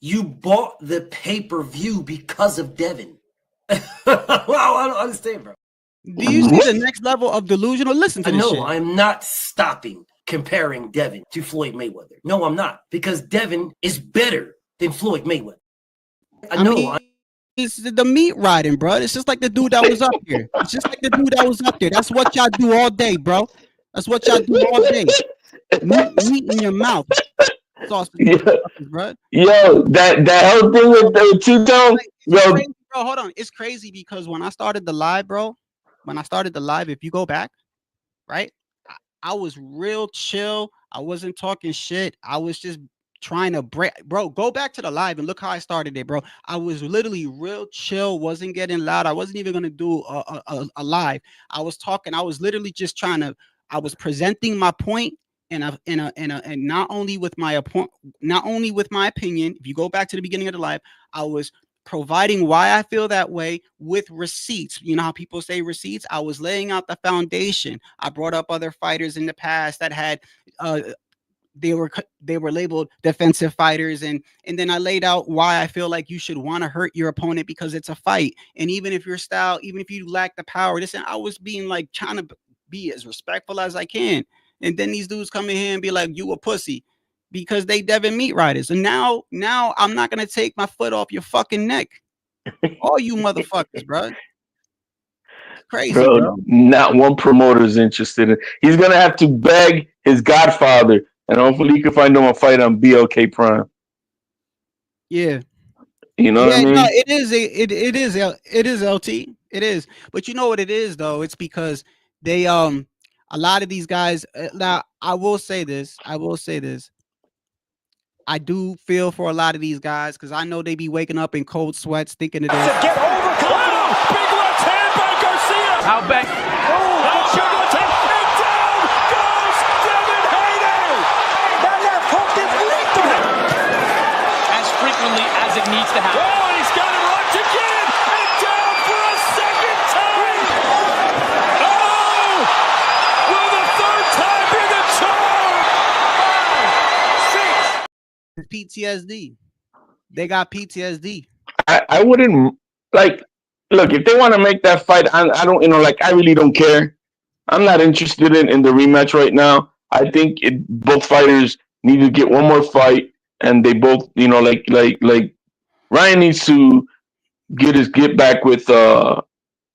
You bought the pay-per-view because of Devin. Well, I don't understand, bro. Do you see the next level of delusional? Listen to this shit. No, I'm not stopping comparing Devin to Floyd Mayweather. No, I'm not. Because Devin is better than Floyd Mayweather. I know. It's the meat riding, bro. It's just like the dude that was up here. That's what y'all do all day, bro. That's what y'all do all day. Meat in your mouth. Sausage, bro. Yo, that whole thing with the Two-Tone. Bro, hold on. It's crazy because when I started the live, if you go back, right, I was real chill. I wasn't talking shit. I was just trying to break, bro. Go back to the live and look how I started it, bro. I was literally real chill, wasn't getting loud. I wasn't even gonna do a live. I was talking. I was literally just trying to. I was presenting my point, and not only with my opinion. If you go back to the beginning of the live, I was providing why I feel that way with receipts. You know how people say receipts? I was laying out the foundation. I brought up other fighters in the past that had they were labeled defensive fighters, and then I laid out why I feel like you should want to hurt your opponent because it's a fight. And even if your style, even if you lack the power, I was being like trying to be as respectful as I can. And then these dudes come in here and be like, you a pussy, because they Devin meat riders. And now I'm not gonna take my foot off your fucking neck. All you motherfuckers, bro. Crazy, bro. Not one promoter is interested in. He's gonna have to beg his godfather, and hopefully he can find him a fight on BLK Prime. Yeah. You know what I mean? No, it is LT. It is. But you know what it is though? It's because they a lot of these guys. Now I will say this. I do feel for a lot of these guys because I know they be waking up in cold sweats thinking of this. Get overconfident. Big left hand by Garcia. How back? Oh, left hand. And down goes Devin Haney. That left hook is lethal. As frequently as it needs to happen. Oh, and he's got it locked again. And down for a second time. Oh, will the third time be the charm? 5, 6. PTSD. They got PTSD. I wouldn't like. Look, if they want to make that fight, I don't. I really don't care. I'm not interested in the rematch right now. I think both fighters need to get one more fight, and they both, Ryan needs to get back with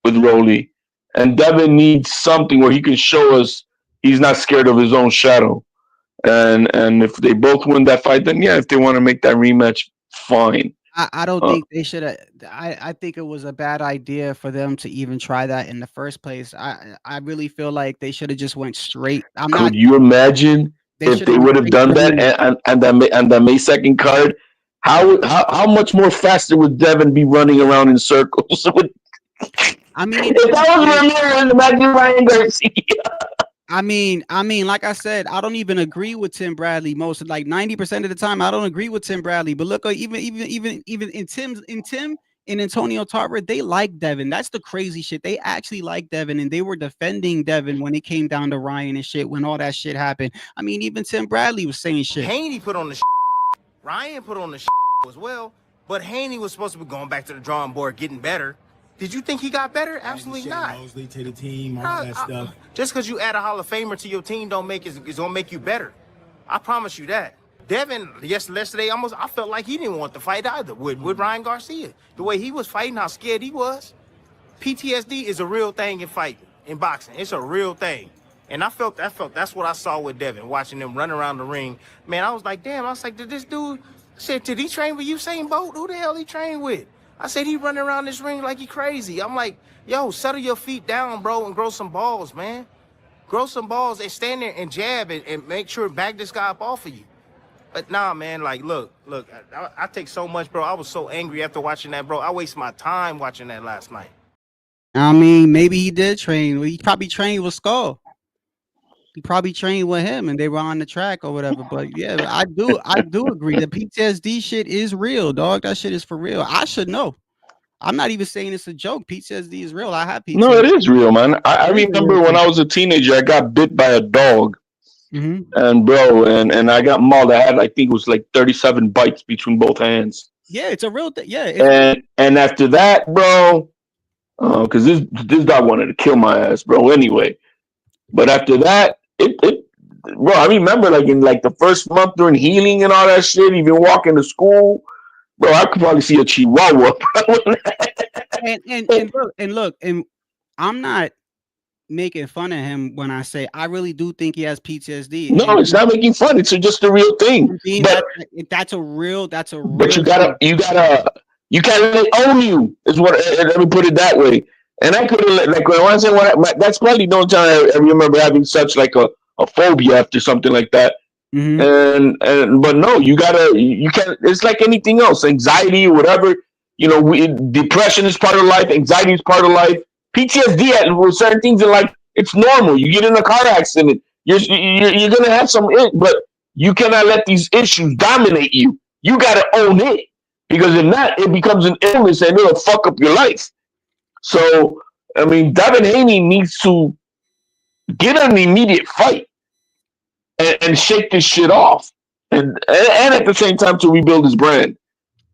Rolly, and Devin needs something where he can show us he's not scared of his own shadow. And if they both win that fight, then yeah, if they want to make that rematch, fine. I don't think they should have. I think it was a bad idea for them to even try that in the first place. I really feel like they should have just went straight. Could you imagine if they would have done that and that May 2nd card? How much more faster would Devin be running around in circles? I mean, if that was Ramirez, imagine Ryan Garcia. I mean, like I said, I don't even agree with Tim Bradley most, like 90% of the time. I don't agree with Tim Bradley, but look, even in Tim and Antonio Tarver, they like Devin. That's the crazy shit. They actually like Devin, and they were defending Devin when it came down to Ryan and shit. When all that shit happened, I mean, even Tim Bradley was saying shit. Haney put on the Ryan put on the as well, but Haney was supposed to be going back to the drawing board, getting better. Did you think he got better? Absolutely not. Mosley to the team, all that stuff. Just because you add a Hall of Famer to your team don't make it's gonna make you better. I promise you that. Devin, yesterday, I felt like he didn't want to fight either with Ryan Garcia. The way he was fighting, how scared he was. PTSD is a real thing in fighting, in boxing. It's a real thing. And I felt that's what I saw with Devin, watching him run around the ring. Man, I was like, damn, did this dude, did he train with Usain Bolt? Who the hell he trained with? I said, he running around this ring like he crazy. I'm like, yo, settle your feet down, bro, and grow some balls, man. Grow some balls and stand there and jab and make sure back this guy up off of you. But nah, man, like, look, I take so much, bro. I was so angry after watching that, bro. I wasted my time watching that last night. I mean, maybe he did train. He probably trained with Skull. He probably trained with him and they were on the track or whatever. But yeah, I do agree. The PTSD shit is real, dog. That shit is for real. I should know. I'm not even saying it's a joke. PTSD is real. I have PTSD. No, it is real, man. I remember when I was a teenager, I got bit by a dog. Mm-hmm. And bro, and I got mauled. I think it was like 37 bites between both hands. Yeah, it's a real thing. Yeah. And after that, bro, because this dog wanted to kill my ass, bro. Anyway, but after that, bro, I remember like in like the first month during healing and all that shit, even walking to school, bro, I could probably see a chihuahua. and look, I'm not making fun of him when I say I really do think he has PTSD. No, it's not making fun. It's just a real thing. But that's a real. But you can't let it own you. Is what. Let me put it that way. And I could have like when I say that's probably the only time I remember having such like a phobia after something like that. and but no, you can't. It's like anything else, anxiety, whatever. Depression is part of life. Anxiety is part of life. PTSD with certain things in life, it's normal. You get in a car accident, you're gonna have but you cannot let these issues dominate you. You gotta own it, because if not, it becomes an illness and it'll fuck up your life. So, I mean, Devin Haney needs to get an immediate fight and shake this shit off, and at the same time to rebuild his brand.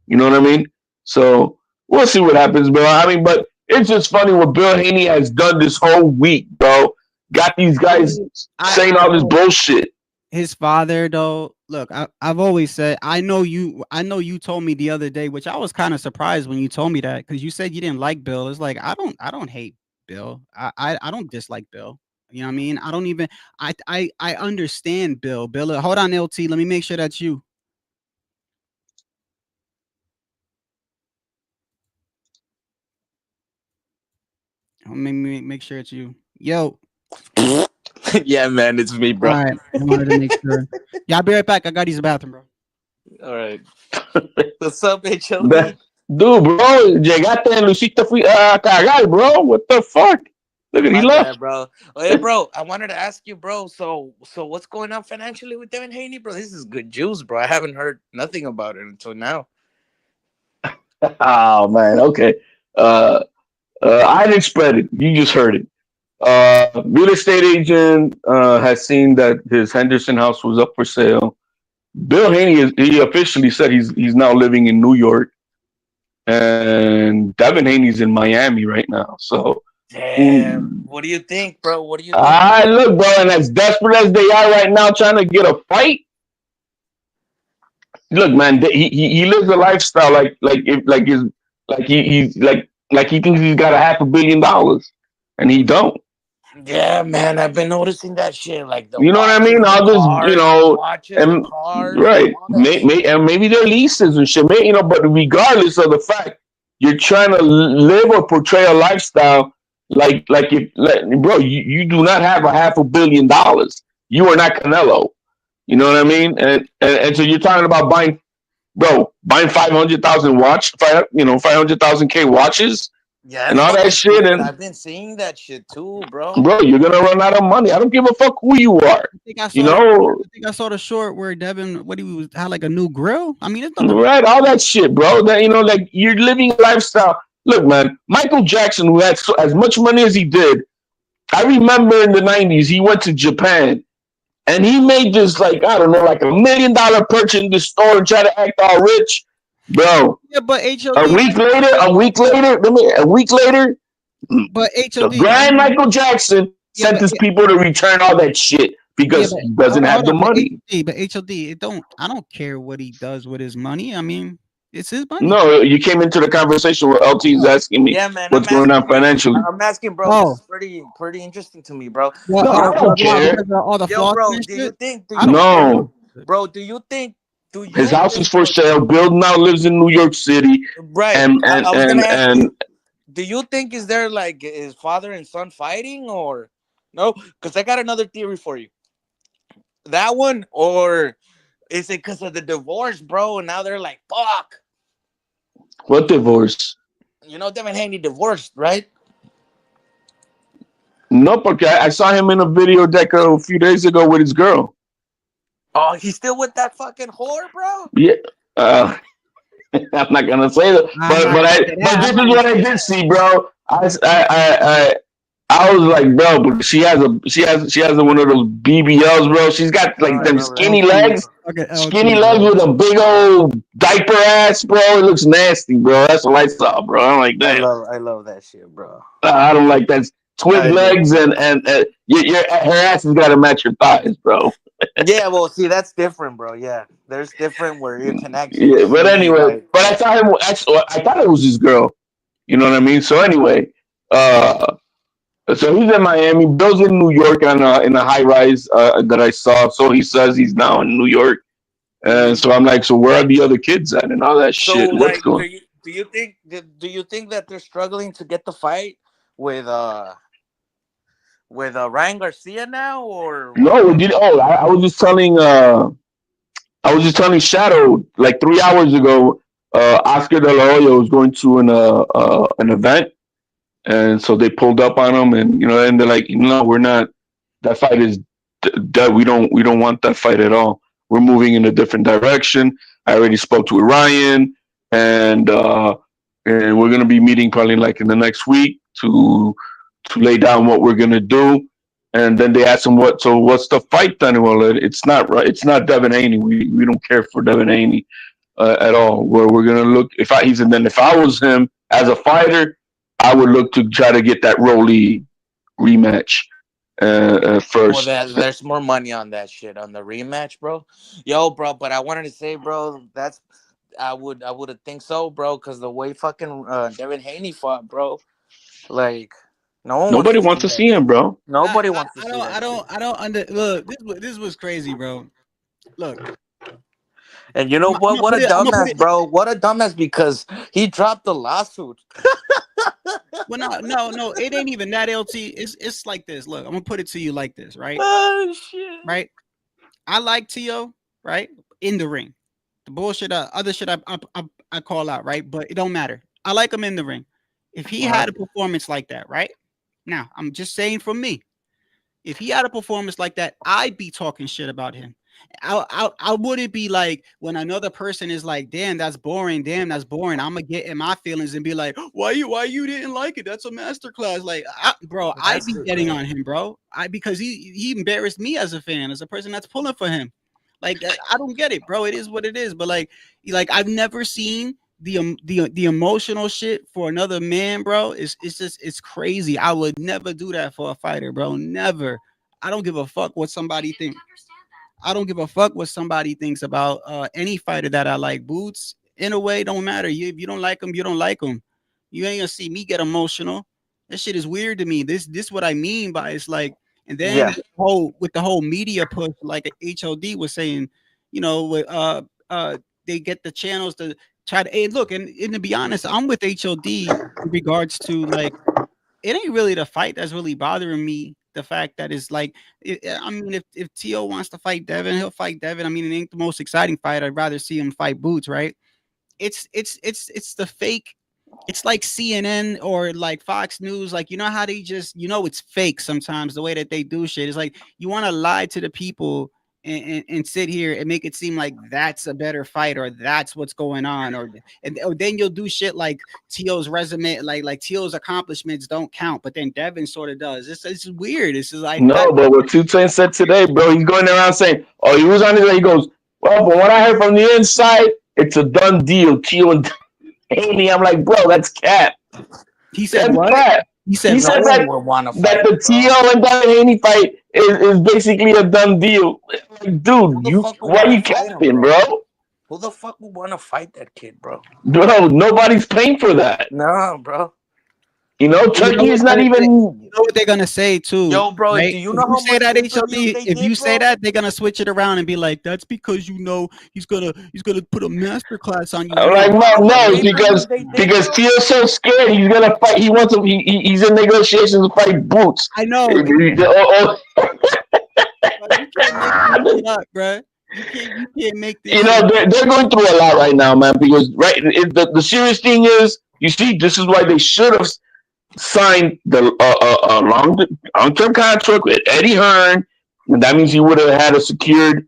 You know what I mean? So we'll see what happens, bro. I mean, but it's just funny what Bill Haney has done this whole week, bro. Got these guys saying all this bullshit. His father, though, look, I've always said, I know you told me the other day, which I was kind of surprised when you told me that, because you said you didn't like Bill. It's like, I don't hate Bill. I don't dislike Bill. You know what I mean? I don't even I understand Bill. Bill, hold on, LT. Let me make sure that's you. Let me make sure it's you. Yo. Yeah, man, it's me, bro. All right. I wanted to make sure. Yeah, I'll be right back. I got to use the bathroom, bro. All right. What's up, HLD? Dude, bro, llegaste and Lucita a cagar, bro. What the fuck? Look at he left, bro. Hey, bro, I wanted to ask you, bro. So what's going on financially with Devin Haney, bro? This is good juice, bro. I haven't heard nothing about it until now. Oh man, okay. I didn't spread it. You just heard it. Real estate agent has seen that his Henderson house was up for sale. Bill Haney he officially said he's now living in New York, and Devin Haney's in Miami right now. So, damn, what do you think, bro? What do you think? Look, bro, and as desperate as they are right now, trying to get a fight. Look, man, he lives a lifestyle like he thinks he's got $500 million, and he don't. Yeah, man, I've been noticing that shit. Like you know what I mean? All this, watches, and cars, right, and maybe they're leases and shit, but regardless of the fact, you're trying to live or portray a lifestyle bro, you do not have $500 million. You are not Canelo. You know what I mean? And so you're talking about buying 500,000 500,000 watches. Yeah, and all that shit, and I've been seeing that shit too, bro. Bro, you're gonna run out of money. I don't give a fuck who you are. I think I saw the short where Devin, had like a new grill. I mean, it's right, all that shit, bro. That like you're living a lifestyle. Look, man, Michael Jackson, who had as much money as he did, I remember in the 90s, he went to Japan, and he made this like $1 million purchase in the store and try to act all rich. Bro, yeah, but HOD, a week later, but HOD, the grand Michael Jackson sent his people to return all that shit because he doesn't have the money. But HOD, I don't care what he does with his money. I mean, it's his money. No, you came into the conversation where LT is asking me what's going on financially. I'm asking, bro. This is pretty interesting to me, bro. No, I don't care. All the bro, do you think? No. Bro, do you think? His house is for sale. Bill now lives in New York City. Right. And do you think is there like his father and son fighting or no? Because I got another theory for you. That one, or is it because of the divorce, bro? And now they're like, fuck. What divorce? You know, Devin Haney divorced, right? No, porque I saw him in a video deck a few days ago with his girl. Oh, he's still with that fucking whore, bro? Yeah. I'm not gonna say that, but this is what I did see, bro. I was like, bro, but she has one of those BBLs, bro. She's got like them skinny legs, legs with a big old diaper ass, bro. It looks nasty, bro. That's what I saw, bro. I'm like, damn. I love that shit, bro. I don't like that. Twin legs and her ass has got to match your thighs, bro. Yeah, well, see, that's different, bro. Yeah, there's different where you connect. Yeah, but anyway, but I thought it was his girl. You know what I mean? So anyway, so he's in Miami. Bill's in New York in a high rise that I saw. So he says he's now in New York, and so I'm like, so where are the other kids at and all that shit? So, What's going? Do you think that they're struggling to get the fight with Ryan Garcia now, or what? No, did I was just telling Shadow like 3 hours ago. Oscar De La Hoya was going to an event, and so they pulled up on him, and and they're like, no, we're not. That fight is dead. We don't want that fight at all. We're moving in a different direction. I already spoke to Ryan, and we're gonna be meeting probably like in the next week to lay down what we're gonna do. And then they asked him what's the fight then? Well, it's not right. It's not Devin Haney. We don't care for Devin Haney at all. Where we're gonna look and then if I was him as a fighter, I would look to try to get that Rolly rematch Well, first. there's more money on that shit on the rematch, bro. Yo, bro, but I wanted to say, bro, I would think so, bro, because the way fucking Devin Haney fought, bro, like no one Nobody wants wants to to see see that. him, bro. Nobody wants to see that. I don't look. This was crazy, bro. Look, And you know what? What a dumbass, bro. What a dumbass because he dropped the lawsuit. Well, no. It ain't even that, LT. It's like this. Look, I'm gonna put it to you like this, right? Oh shit. Right. I like Tio, right? In the ring. The bullshit, other shit I call out, right? But it don't matter. I like him in the ring. If he had a performance like that, right? Now, I'm just saying for me, if he had a performance like that, I'd be talking shit about him. I wouldn't be like when another person is like, damn, that's boring. Damn, that's boring. I'm gonna get in my feelings and be like, why you didn't like it? That's a masterclass. Like, bro, I'd be getting on him, bro. Because he embarrassed me as a fan, as a person that's pulling for him. Like, I don't get it, bro. It is what it is. But like I've never seen the emotional shit for another man, bro. It's crazy. I would never do that for a fighter, bro. Never. I don't give a fuck what somebody thinks. I don't give a fuck what somebody thinks about any fighter that I like. Boots, in a way, don't matter. If you don't like them, you don't like them. You ain't gonna see me get emotional. That shit is weird to me. This what I mean by it's like, and then with the whole media push, like HOD was saying, they get the channels to try to look. And to be honest, I'm with HOD in regards to like it ain't really the fight that's really bothering me. The fact that it's like, I mean, if Tio wants to fight Devin, he'll fight Devin. I mean, it ain't the most exciting fight. I'd rather see him fight Boots, right? It's the fake. It's like CNN or like Fox News. Like, you know how they just, it's fake sometimes the way that they do shit. It's like you want to lie to the people and sit here and make it seem like that's a better fight or that's what's going on, or then you'll do shit like Tio's resume, like Tio's accomplishments don't count, but then Devin sort of does. It's weird. It's just like No, but what Two-Chainz said today, bro, he's going around saying, oh, he was on his way. He goes, well, from what I heard from the inside, it's a done deal. Tio and Haney. I'm like, bro, that's cat. He said that's what? Cat. He said that the Tio and Devin Haney fight is basically a done deal. Like, dude, why are you capping, bro? Who the fuck would want to fight that kid, bro? Bro, nobody's paying for that. No, bro. Turkey is not even. You know what they're gonna say too. Yo, bro, right? do you know how much that HOD? If you say bro? that, they're gonna switch it around and be like, "That's because he's gonna put a master class on you." I'm like, no, because Tio's so scared. He's gonna fight. He wants to. He's in negotiations to fight Boots. I know. You can't make it up, bro. You can't make this. They're going through a lot right now, man. Because the serious thing is, you see, this is why they should have signed the long-term contract with Eddie Hearn, and that means he would have had a secured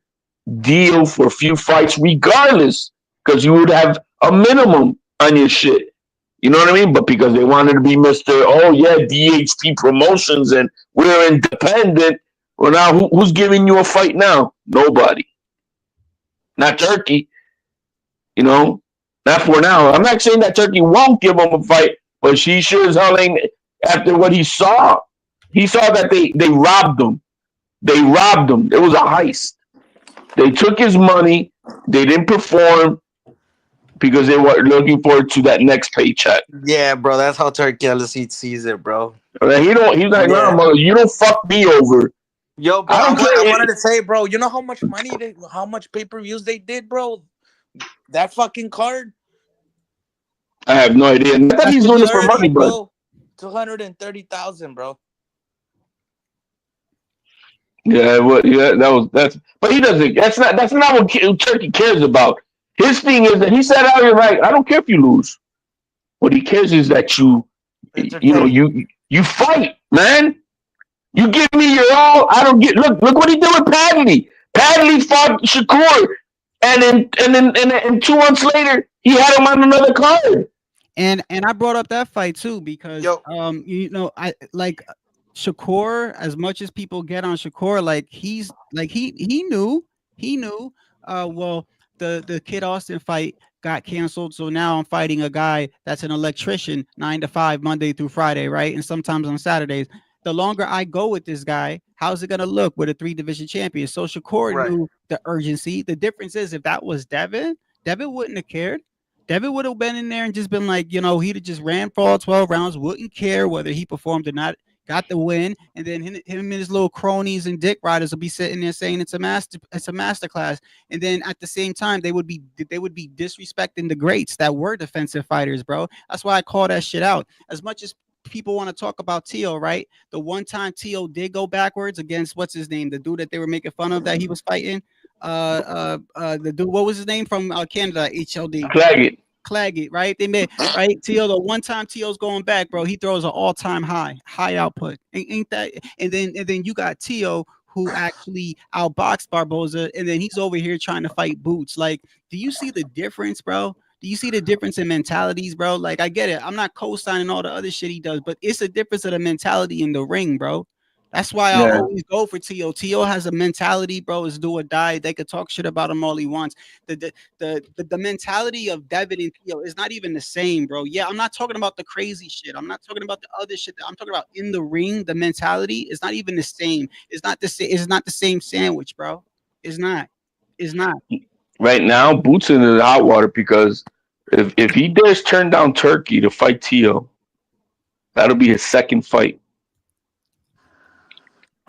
deal for a few fights regardless, because you would have a minimum on your shit. You know what I mean? But because they wanted to be Mr. Oh yeah, DHT Promotions and we're independent, well now who's giving you a fight now? Nobody. Not Turkey. Not for now. I'm not saying that Turkey won't give him a fight, but she sure as hell ain't. After what he saw that they robbed him. They robbed him. It was a heist. They took his money. They didn't perform because they were looking forward to that next paycheck. Yeah, bro. That's how Turkey sees it, bro. He's like, no, mother, you don't fuck me over. Yo, bro, I wanted to say, bro, you know how much money how much pay-per-views they did, bro? That fucking card. I have no idea. Not that he's doing this for money, bro. 230,000, bro. Yeah, well, yeah, that's. But he doesn't. That's not what Turkey cares about. His thing is that he said out here, like, I don't care if you lose. What he cares is that Entertain. you fight, man. You give me your all. I don't get. Look what he did with Padley. Padley fought Shakur, and 2 months later he had him on another card. And I brought up that fight too because Yo. I like Shakur, as much as people get on Shakur, like he's like he knew well, the Kid Austin fight got canceled, so now I'm fighting a guy that's an electrician 9 to 5 Monday through Friday, right? And sometimes on Saturdays. The longer I go with this guy, how's it gonna look with a 3 division champion? So Shakur Right. knew the urgency. The difference is if that was Devin wouldn't have cared. Devin would have been in there and just been like, he'd have just ran for all 12 rounds, wouldn't care whether he performed or not, got the win, and then him and his little cronies and dick riders will be sitting there saying it's a master class. And then at the same time, they would be disrespecting the greats that were defensive fighters, bro. That's why I call that shit out. As much as people want to talk about Teo, right? The one time Teo did go backwards against what's his name, the dude that they were making fun of that he was fighting. The dude, what was his name from Canada? HLD. Claggett, right? They made right. Teo, the one time Teo's going back, bro, he throws an all-time high output. Ain't that? And then you got Teo who actually outboxed Barboza, and then he's over here trying to fight Boots. Like, do you see the difference, bro? Do you see the difference in mentalities, bro? Like, I get it. I'm not co-signing all the other shit he does, but it's a difference of the mentality in the ring, bro. That's why I always go for Teo. Teo has a mentality, bro. Is do or die. They could talk shit about him all he wants. The mentality of Devin and Teo is not even the same, bro. Yeah, I'm not talking about the crazy shit. I'm not talking about the other shit. I'm talking about in the ring. The mentality is not even the same. It's not the same. It's not the same sandwich, bro. It's not. It's not. Right now, Boots in the hot water because if he dares turn down Turkey to fight Teo, that'll be his second fight.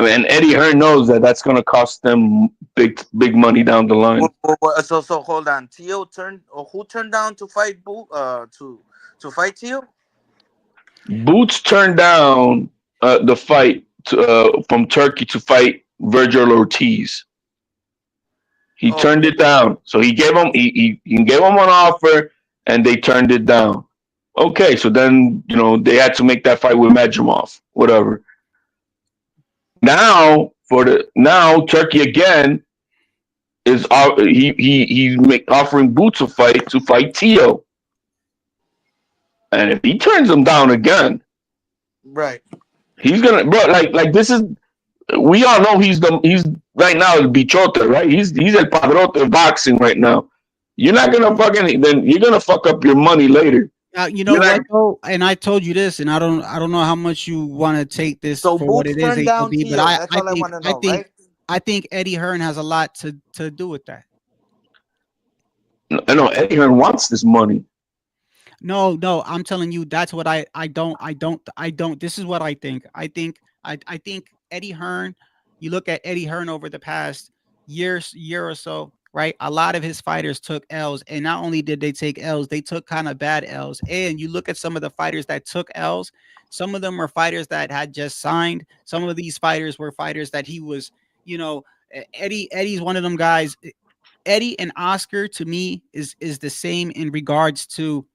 And Eddie Hearn knows that that's going to cost them big money down the line. So hold on. Teo turned, or who turned down to fight to fight Teo? Boots turned down the fight from Turkey to fight Virgil Ortiz. He turned it down. So he gave him he gave him an offer, and they turned it down. Okay, so then they had to make that fight with Medjimov, whatever. Now Turkey again is he's offering Boots a fight to fight Teo, and if he turns him down again, right, he's gonna like this is. We all know he's right now the bichota, right? He's el padrote of boxing right now. You're not gonna you're gonna fuck up your money later. You know what though? And I told you this, and I don't know how much you want to take this for what it is, HLD, but I think Eddie Hearn has a lot to do with that. I know Eddie Hearn wants this money. No, I'm telling you, that's what I don't. This is what I think. I think Eddie Hearn. You look at Eddie Hearn over the past year or so. Right, a lot of his fighters took L's, and not only did they take L's, they took kind of bad L's. And you look at some of the fighters that took L's, some of them were fighters that had just signed. Some of these fighters were fighters that he was, Eddie's one of them guys. Eddie and Oscar to me is the same in regards to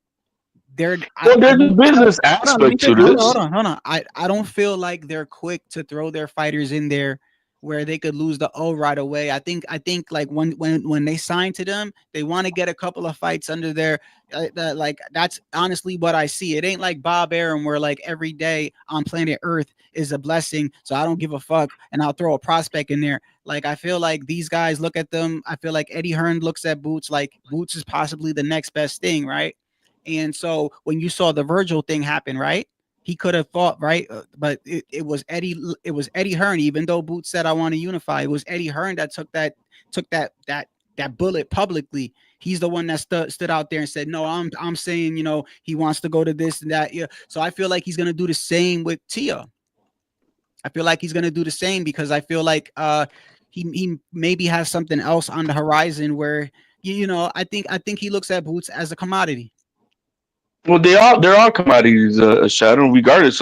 there's a business aspect to this. Hold on. I don't feel like they're quick to throw their fighters in there where they could lose the O right away. I think like when they sign to them, they want to get a couple of fights under their like that's honestly what I see. It ain't like Bob Arum where like every day on planet Earth is a blessing, so I don't give a fuck and I'll throw a prospect in there. Like I feel like these guys look at them. I feel like Eddie Hearn looks at Boots like Boots is possibly the next best thing, right? And so when you saw the Virgil thing happen, right? He could have fought, right? But it was Eddie Hearn. Even though Boots said I want to unify, it was Eddie Hearn that took that bullet publicly. He's the one that stood out there and said, "No, I'm saying, he wants to go to this and that." Yeah. So I feel like he's gonna do the same with Teo. I feel like he's gonna do the same because I feel like he maybe has something else on the horizon where I think he looks at Boots as a commodity. Well, they're all commodities, Shadow. Regardless,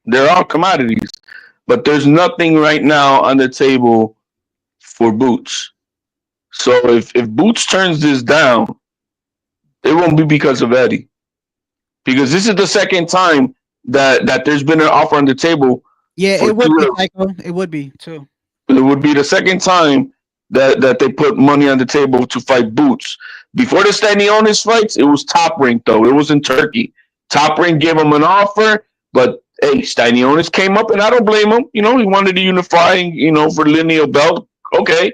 they're all commodities. but there's nothing right now on the table for Boots. So if Boots turns this down, it won't be because of Eddie, because this is the second time that there's been an offer on the table. Yeah, For it would be, Tua. Tycho. It would be too. It would be the second time that they put money on the table to fight Boots. Before the Stanionis fights, it was Top Rank though. It was in Turkey. Top Rank gave him an offer, but hey, Stanionis came up, and I don't blame him. You know, he wanted to unify, for the lineal belt. Okay,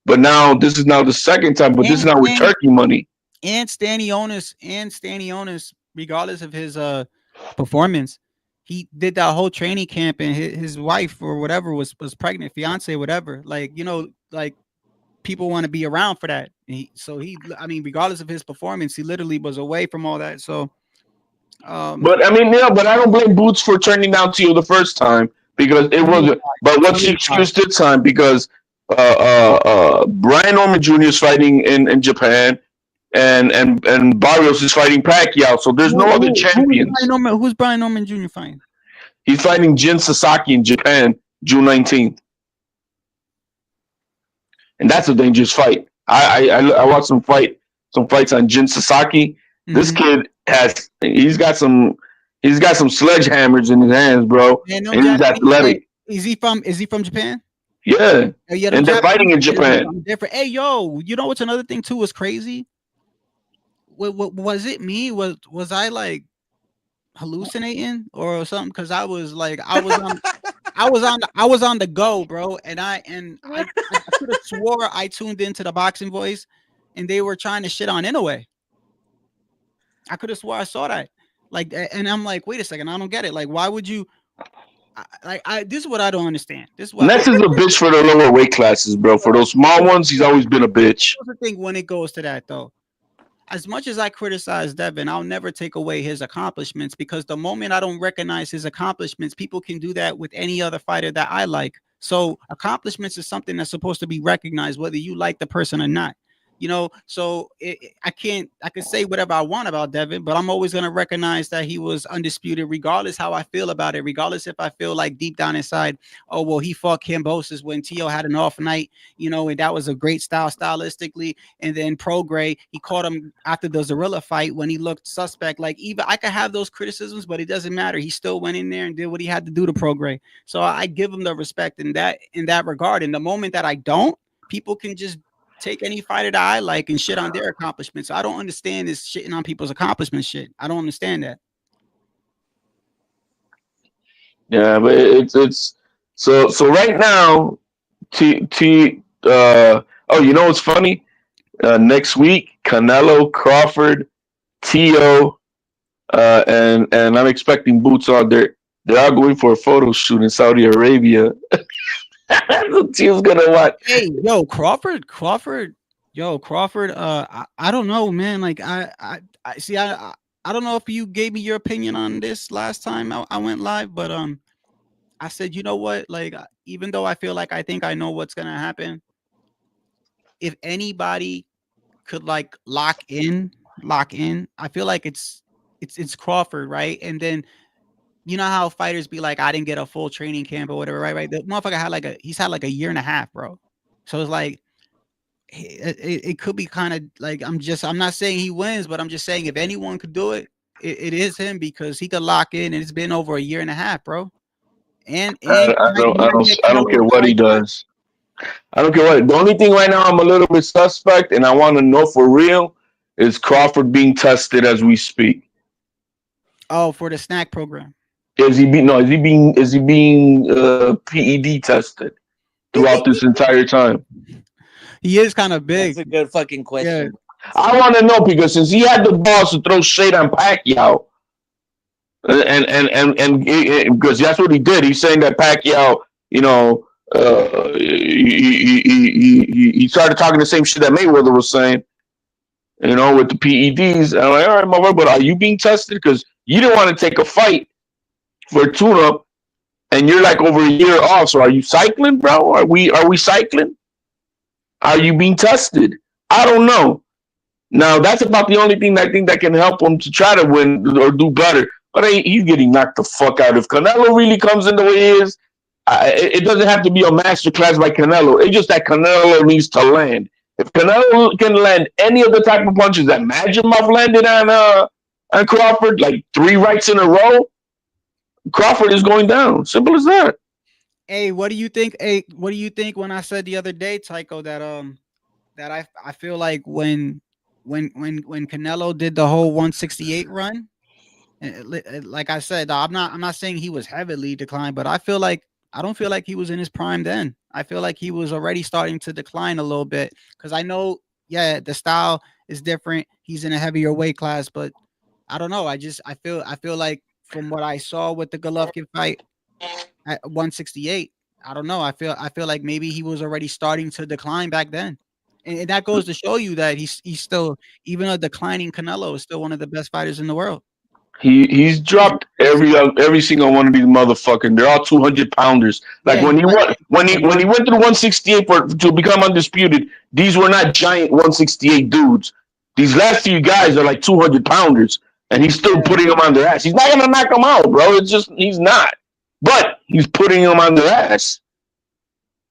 but now this is now the second time, but this is now with Turkey money. And Stanionis, regardless of his performance, he did that whole training camp, and his wife or whatever was pregnant, fiance, whatever. Like, like people want to be around for that. Regardless of his performance, he literally was away from all that. So, but I don't blame Boots for turning down Tio the first time, because it wasn't. But what's the excuse this time? Because Brian Norman Jr. is fighting in Japan, and Barrios is fighting Pacquiao. So there's no other champions. Who's Brian Norman Jr. fighting? He's fighting Jin Sasaki in Japan, June 19th. And that's a dangerous fight. I watched some fights on Jin Sasaki. Mm-hmm. This kid he's got some sledgehammers in his hands, bro. And he's athletic. Is he from Japan? Yeah. And they're fighting in Japan. Different. Hey, yo, you know what's another thing too was crazy? What was it me? Was I like hallucinating or something? Because I was on the go, bro, and I could have swore I tuned into the Boxing Voice, and they were trying to shit on Inoue. I could have swore I saw that, and I'm like, wait a second, I don't get it. Like, why would you? This is what I don't understand. Ness is a bitch for the lower weight classes, bro. For those small ones, he's always been a bitch. That's the thing when it goes to that, though. As much as I criticize Devin, I'll never take away his accomplishments, because the moment I don't recognize his accomplishments, people can do that with any other fighter that I like. So accomplishments is something that's supposed to be recognized, whether you like the person or not. So I can say whatever I want about Devin, but I'm always going to recognize that he was undisputed, regardless how I feel about it, regardless if I feel like deep down inside, oh, well, he fought Kambosos when Tio had an off night, and that was a great stylistically. And then Prograis, he caught him after the Zorilla fight when he looked suspect. Like, even I could have those criticisms, but it doesn't matter. He still went in there and did what he had to do to Prograis. So I give him the respect in that regard. And the moment that I don't, people can just take any fighter that I like and shit on their accomplishments. I don't understand this shitting on people's accomplishments shit. I don't understand that. Yeah, but it's so right now. You know what's funny? Next week, Canelo, Crawford, Tio, and I'm expecting Boots on there. They are going for a photo shoot in Saudi Arabia. Tio's gonna watch. Hey, yo, Crawford. I don't know, man. Like, I see. I don't know if you gave me your opinion on this last time I went live, but I said, you know what? Like, even though I feel like I think I know what's gonna happen, if anybody could like lock in, I feel like it's Crawford, right? And then, you know how fighters be like, I didn't get a full training camp or whatever, right? The motherfucker had he's had like a year and a half, bro. So it's like, it could be kind of like, I'm not saying he wins, but I'm just saying if anyone could do it, it is him, because he could lock in, and it's been over a year and a half, bro. And I don't care what he does. I don't care what. The only thing right now I'm a little bit suspect, and I want to know for real, is Crawford being tested as we speak. Oh, for the snack program. Is he being PED tested throughout this entire time? He is kind of big. That's a good fucking question. Yeah. I want to know, because since he had the balls to throw shade on Pacquiao, and because that's what he did. He's saying that Pacquiao, he started talking the same shit that Mayweather was saying, with the PEDs. And I'm like, all right, motherfucker, but are you being tested? Because you didn't want to take a fight for a tune-up, and you're like over a year off. So are you cycling, bro? Are we cycling? Are you being tested? I don't know. Now, that's about the only thing I think that can help him to try to win or do better. But he's getting knocked the fuck out. If Canelo really comes in the way he is, It doesn't have to be a masterclass by Canelo. It's just that Canelo needs to land. If Canelo can land any of the type of punches that Magimov landed on Crawford, like 3 rights in a row, Crawford is going down. Simple as that. Hey, what do you think? Hey, what do you think when I said the other day, Tycho, that I feel like when Canelo did the whole 168 run, like I said, I'm not saying he was heavily declined, but I don't feel like he was in his prime then. I feel like he was already starting to decline a little bit because I know, yeah, the style is different. He's in a heavier weight class, but I don't know. I feel like from what I saw with the Golovkin fight at 168, I don't know. I feel like maybe he was already starting to decline back then. And that goes to show you that he's still, even a declining Canelo, is still one of the best fighters in the world. He's dropped every single one of these motherfuckers. They're all 200-pounders. Like Yeah, when he went to the 168 to become undisputed, these were not giant 168 dudes. These last few guys are like 200-pounders, and he's still putting them on their ass. He's not gonna knock them out, bro. It's just he's not. But he's putting them on their ass.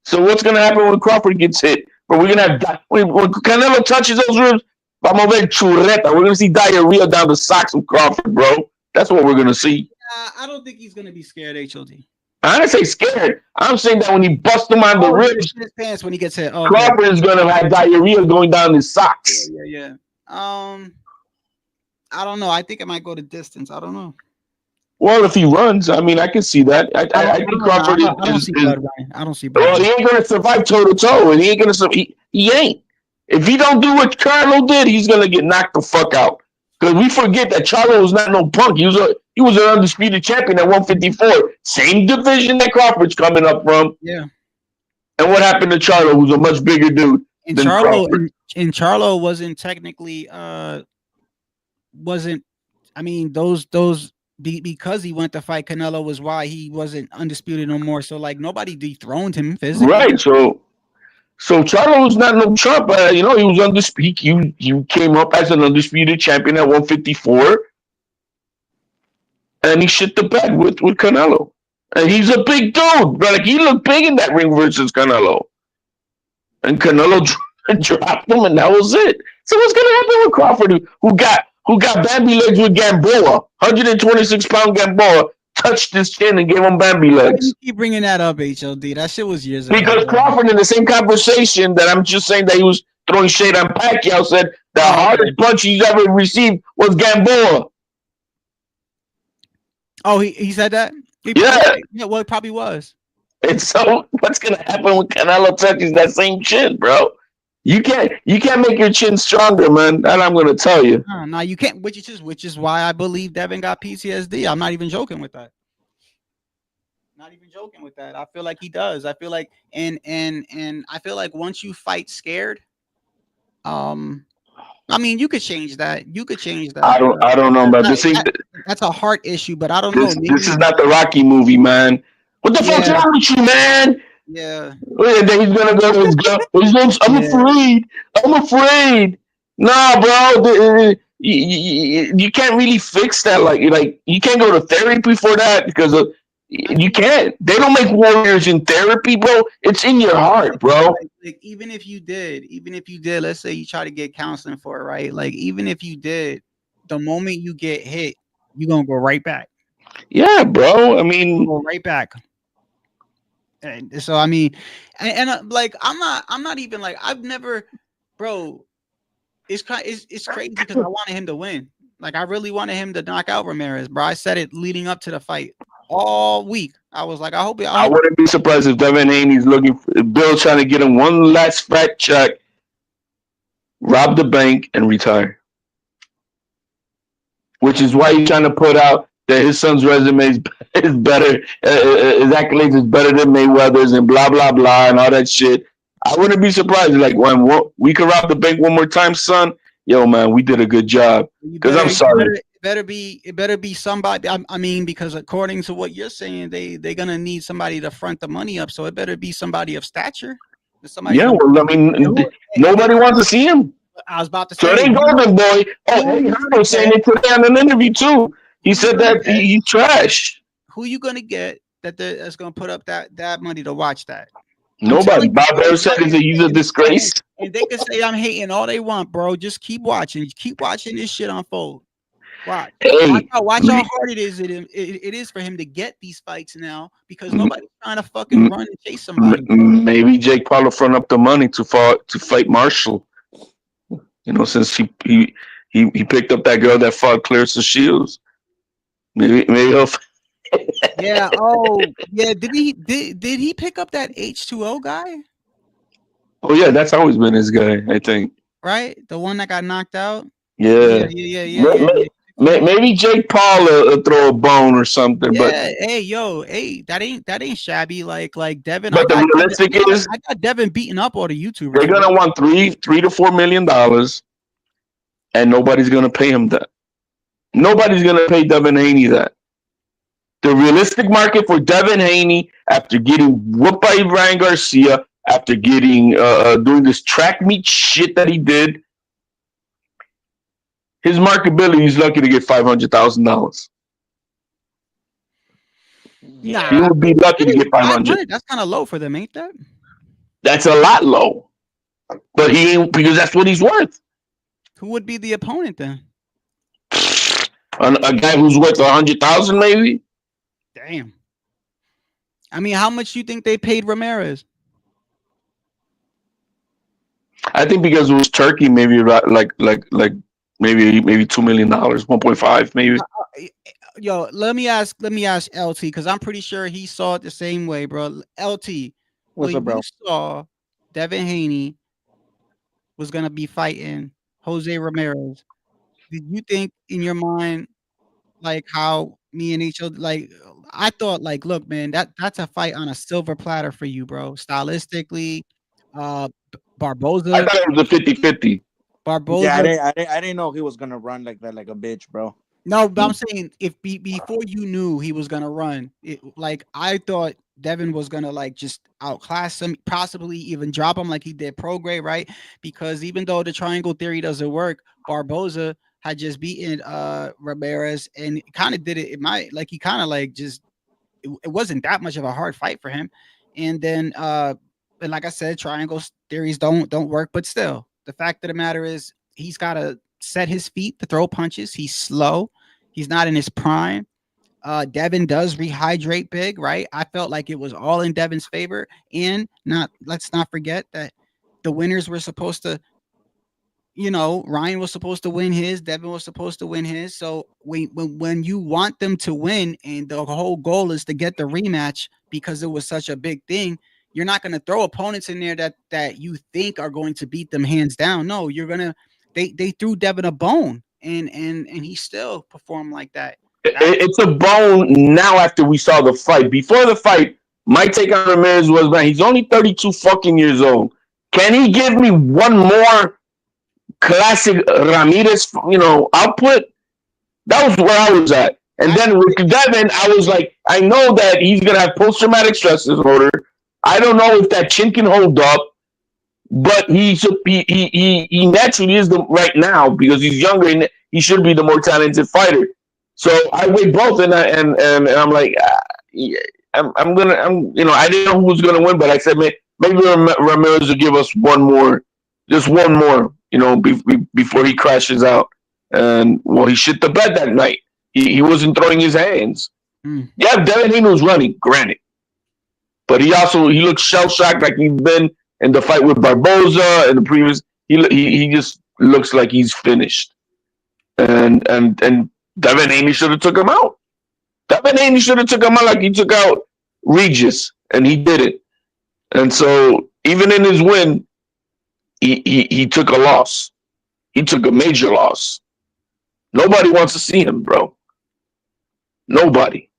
So what's gonna happen when Crawford gets hit? But we're gonna have when Canelo touches those ribs. Vamos a ver churreta. We're gonna see diarrhea down the socks of Crawford, bro. That's what we're gonna see. I don't think he's gonna be scared, HOD. I didn't say scared. I'm saying that when he busts him on the ribs, his pants when he gets hit. Crawford is gonna have diarrhea going down his socks. Yeah. I don't know. I think it might go to distance. I don't know. Well, if he runs, I mean, I can see that. I think Crawford is. I don't see blood. Well, he ain't gonna survive toe to toe, and he ain't gonna. He ain't. If he don't do what Charlo did, he's gonna get knocked the fuck out. Because we forget that Charlo was not no punk. He was an undisputed champion at 154, same division that Crawford's coming up from. Yeah. And what happened to Charlo, who's a much bigger dude and than Crawford? And Charlo wasn't technically wasn't. I mean, those because he went to fight Canelo was why he wasn't undisputed no more. So like nobody dethroned him physically. Right. So Charlo was not no Trump. He was undisputed. You came up as an undisputed champion at 154, and he shit the bed with Canelo. And he's a big dude, but like he looked big in that ring versus Canelo, and Canelo dropped him, and that was it. So what's gonna happen with Crawford, who got Bambi legs with Gamboa, 126-pound Gamboa? Touched his chin and gave him Bambi legs. Why you keep bringing that up, HOD? That shit was years ago. Because Crawford, in the same conversation that I'm just saying that he was throwing shade on Pacquiao, said the hardest punch he's ever received was Gamboa. Oh, he said that? Yeah, well, it probably was. And so what's gonna happen when Canelo touches that same chin, bro? You can't make your chin stronger, man. That I'm gonna tell you. No, you can't. Which is why I believe Devin got PTSD. I'm not even joking with that. I feel like he does. I feel like and I feel like once you fight scared, I mean, you could change that. I don't know, but that's a heart issue. But I don't know. This is not the Rocky movie, man. What the fuck's wrong with you, man? Yeah. And then he's gonna go to his gun. I'm afraid. Nah, bro. You can't really fix that. Like you can't go to therapy for that because you can't. They don't make warriors in therapy, bro. It's in your heart, bro. Like even if you did, let's say you try to get counseling for it, right? Like even if you did, the moment you get hit, you're gonna go right back. Yeah, bro. I mean, go right back. And so I mean, and like I'm not even like I've never, bro. It's crazy because I wanted him to win. Like I really wanted him to knock out Ramirez, bro. I said it leading up to the fight all week. I was like, I wouldn't be surprised if Devin Haney's looking for Bill trying to get him one last fat check, rob the bank, and retire. Which is why he's trying to put out that his son's resume is better, his accolades is better than Mayweather's and blah, blah, blah, and all that shit. I wouldn't be surprised. Like, when we could rob the bank one more time, son, yo, man, we did a good job. Because I'm sorry. It better be somebody. I mean, because according to what you're saying, they're going to need somebody to front the money up. So it better be somebody of stature. Yeah, well, I mean, nobody wants to see him. I was about to say. So they Golden Boy. Oh, Eddie Hearn was saying it today on an interview, too. He said that he's trash. Who you going to get that's gonna put up that money to watch that. Nobody. Bob Bear said he's a disgrace. And they can say I'm hating all they want, bro. Just keep watching. Keep watching this shit unfold. Watch. Hey, watch how hard it is for him to get these fights now because nobody's trying to fucking run and chase somebody. Maybe Jake Paul will front up the money to fight Marshall. You know, since he picked up that girl that fought Clarissa Shields. Maybe he'll. Yeah. Oh, yeah. Did he pick up that H2O guy? Oh yeah, that's always been his guy. I think. Right, the one that got knocked out. Yeah. Maybe Jake Paul will throw a bone or something. But hey, that ain't shabby. Like Devin. But the realistic is, I got Devin beating up all the YouTubers. They're gonna want $3 to $4 million, and nobody's gonna pay him that. Nobody's gonna pay Devin Haney that. The realistic market for Devin Haney, after getting whooped by Ryan Garcia, after getting doing this track meet shit that he did, his marketability is lucky to get $500,000. Nah, he would be lucky to get 500. That's kind of low for them, ain't that? That's a lot low, but he ain't, because that's what he's worth. Who would be the opponent then? A guy who's worth 100,000, maybe. Damn. I mean, how much you think they paid Ramirez? I think because it was Turkey, maybe like maybe $2 million, 1.5 maybe. Yo, let me ask LT because I'm pretty sure he saw it the same way, bro. LT, what's up, bro? You saw Devin Haney was gonna be fighting Jose Ramirez. Did you think in your mind, like how me and each other, like I thought, like, look, man, that's a fight on a silver platter for you, bro. Stylistically, Barboza. I thought it was a 50-50. Barboza. Yeah, I didn't know he was gonna run like that, like a bitch, bro. No, but I'm saying if before you knew he was gonna run, like I thought Devin was gonna like just outclass him, possibly even drop him like he did Prograis, right? Because even though the triangle theory doesn't work, Barboza had just beaten Ramirez and kind of did it. He kind of like just it wasn't that much of a hard fight for him. And then and like I said, triangle theories don't work, but still, the fact of the matter is he's got to set his feet to throw punches. He's slow. He's not in his prime. Devin does rehydrate big, right? I felt like it was all in Devin's favor. And let's not forget that the winners were supposed to, Ryan was supposed to win his, Devin was supposed to win his. So when you want them to win and the whole goal is to get the rematch because it was such a big thing, you're not going to throw opponents in there that you think are going to beat them hands down. No, you're going to, they threw Devin a bone and he still performed like that. It's a bone now after we saw the fight. Before the fight, my take on Ramirez was, man, he's only 32 fucking years old. Can he give me one more classic Ramirez, output? That was where I was at. And then with Devin, I was like, I know that he's going to have post-traumatic stress disorder. I don't know if that chin can hold up, but he naturally is right now because he's younger and he should be the more talented fighter. So I weigh both, and I'm like, I didn't know who was gonna win, but I said, maybe Ramirez will give us one more, before he crashes out. And he shit the bed that night. He wasn't throwing his hands. Yeah, Devin Haney was running, granted, but he looked shell shocked like he's been in the fight with Barboza and the previous. He just looks like he's finished, and Devin Haney should have took him out. Devin Haney should have took him out like he took out Regis, and he didn't. And so even in his win, he took a loss. He took a major loss. Nobody wants to see him, bro. Nobody.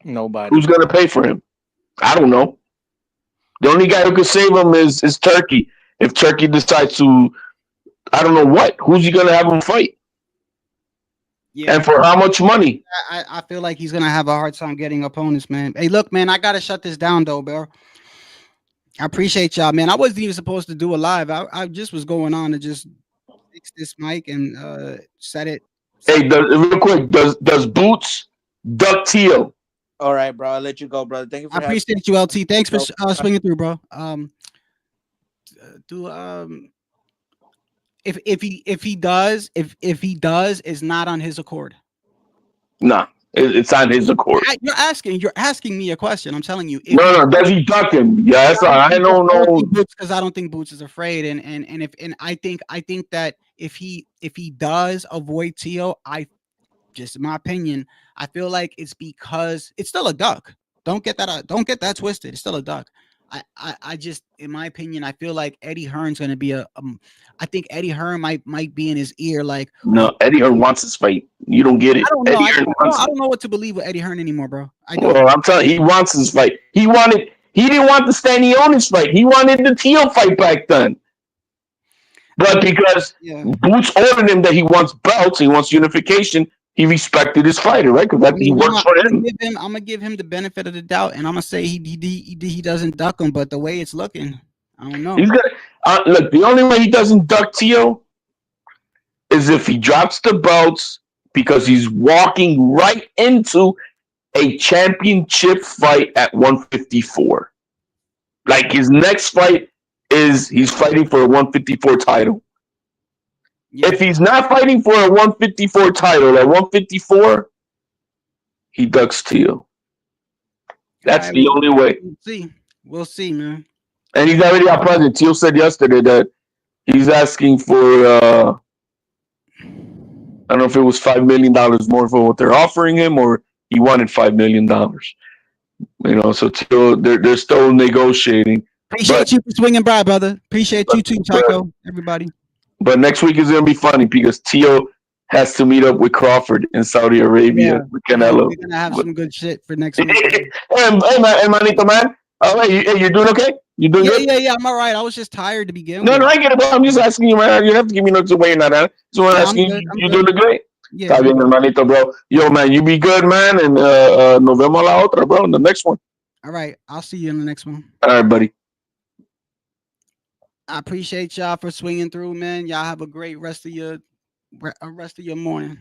Who's gonna pay for him? I don't know. The only guy who could save him is Turkey. If Turkey decides to, I don't know what. Who's he gonna have him fight? Yeah. And for how much money? I feel like he's gonna have a hard time getting opponents, man. Hey, look, man, I gotta shut this down though, bro. I appreciate y'all, man. I wasn't even supposed to do a live. I just was going on to just fix this mic and set it. Hey, real quick, does Boots duck Teo? All right, bro. I'll let you go, brother. Thank you for I having me. appreciate you, LT. Thanks for So, swinging through, bro. Do if he does, if he does, is not on his accord. Nah, it's on his accord. You're asking me a question. I'm telling you. No, does he duck him? Yes, I don't know. Because I don't think Boots is afraid, and I think that if he does avoid Tio, just in my opinion, I feel like it's because it's still a duck. Don't get that twisted. It's still a duck. I just, in my opinion, I feel like Eddie Hearn's going to be I think Eddie Hearn might be in his ear like, no, Eddie Hearn wants his fight. You don't get it. I don't know. Eddie Hearn wants I don't know what to believe with Eddie Hearn anymore, bro. Well, I'm telling you, he wants his fight. He didn't want the Stanionis fight. He wanted the Tio fight back then. But because Boots ordered him that he wants belts, he wants unification, he respected his fighder, right? Because he works for him. I'm gonna give him the benefit of the doubt, and I'm gonna say he doesn't duck him. But the way it's looking, I don't know. He's gonna look. The only way he doesn't duck Tio is if he drops the belts, because he's walking right into a championship fight at 154. Like his next fight is he's fighting for a 154 title. Yeah. If he's not fighting for a 154 title at 154, he ducks Tio. That's the only way. We'll see, man. And he's already out present. Tio said yesterday that he's asking for I don't know if it was $5 million more for what they're offering him, or he wanted $5 million. You know, so Tio, they're still negotiating. Appreciate you for swinging by, brother. Appreciate you too, Chaco. Everybody. But next week is gonna be funny because Tio has to meet up with Crawford in Saudi Arabia with Canelo. We're gonna have some good shit for next week. Hey, man, manito, man. Oh, hey, you're doing okay? You doing good? Yeah. I'm all right. I was just tired to begin with. No, I get it, bro. I'm just asking you, man. You don't have to give me no way you're not at. So I'm asking you, you doing great? Yeah. Está bien, hermanito, bro. Yo, man, you be good, man, and nos vemos la otra, bro, in the next one. All right, I'll see you in the next one. All right, buddy. I appreciate y'all for swinging through, man. Y'all have a great rest of your morning.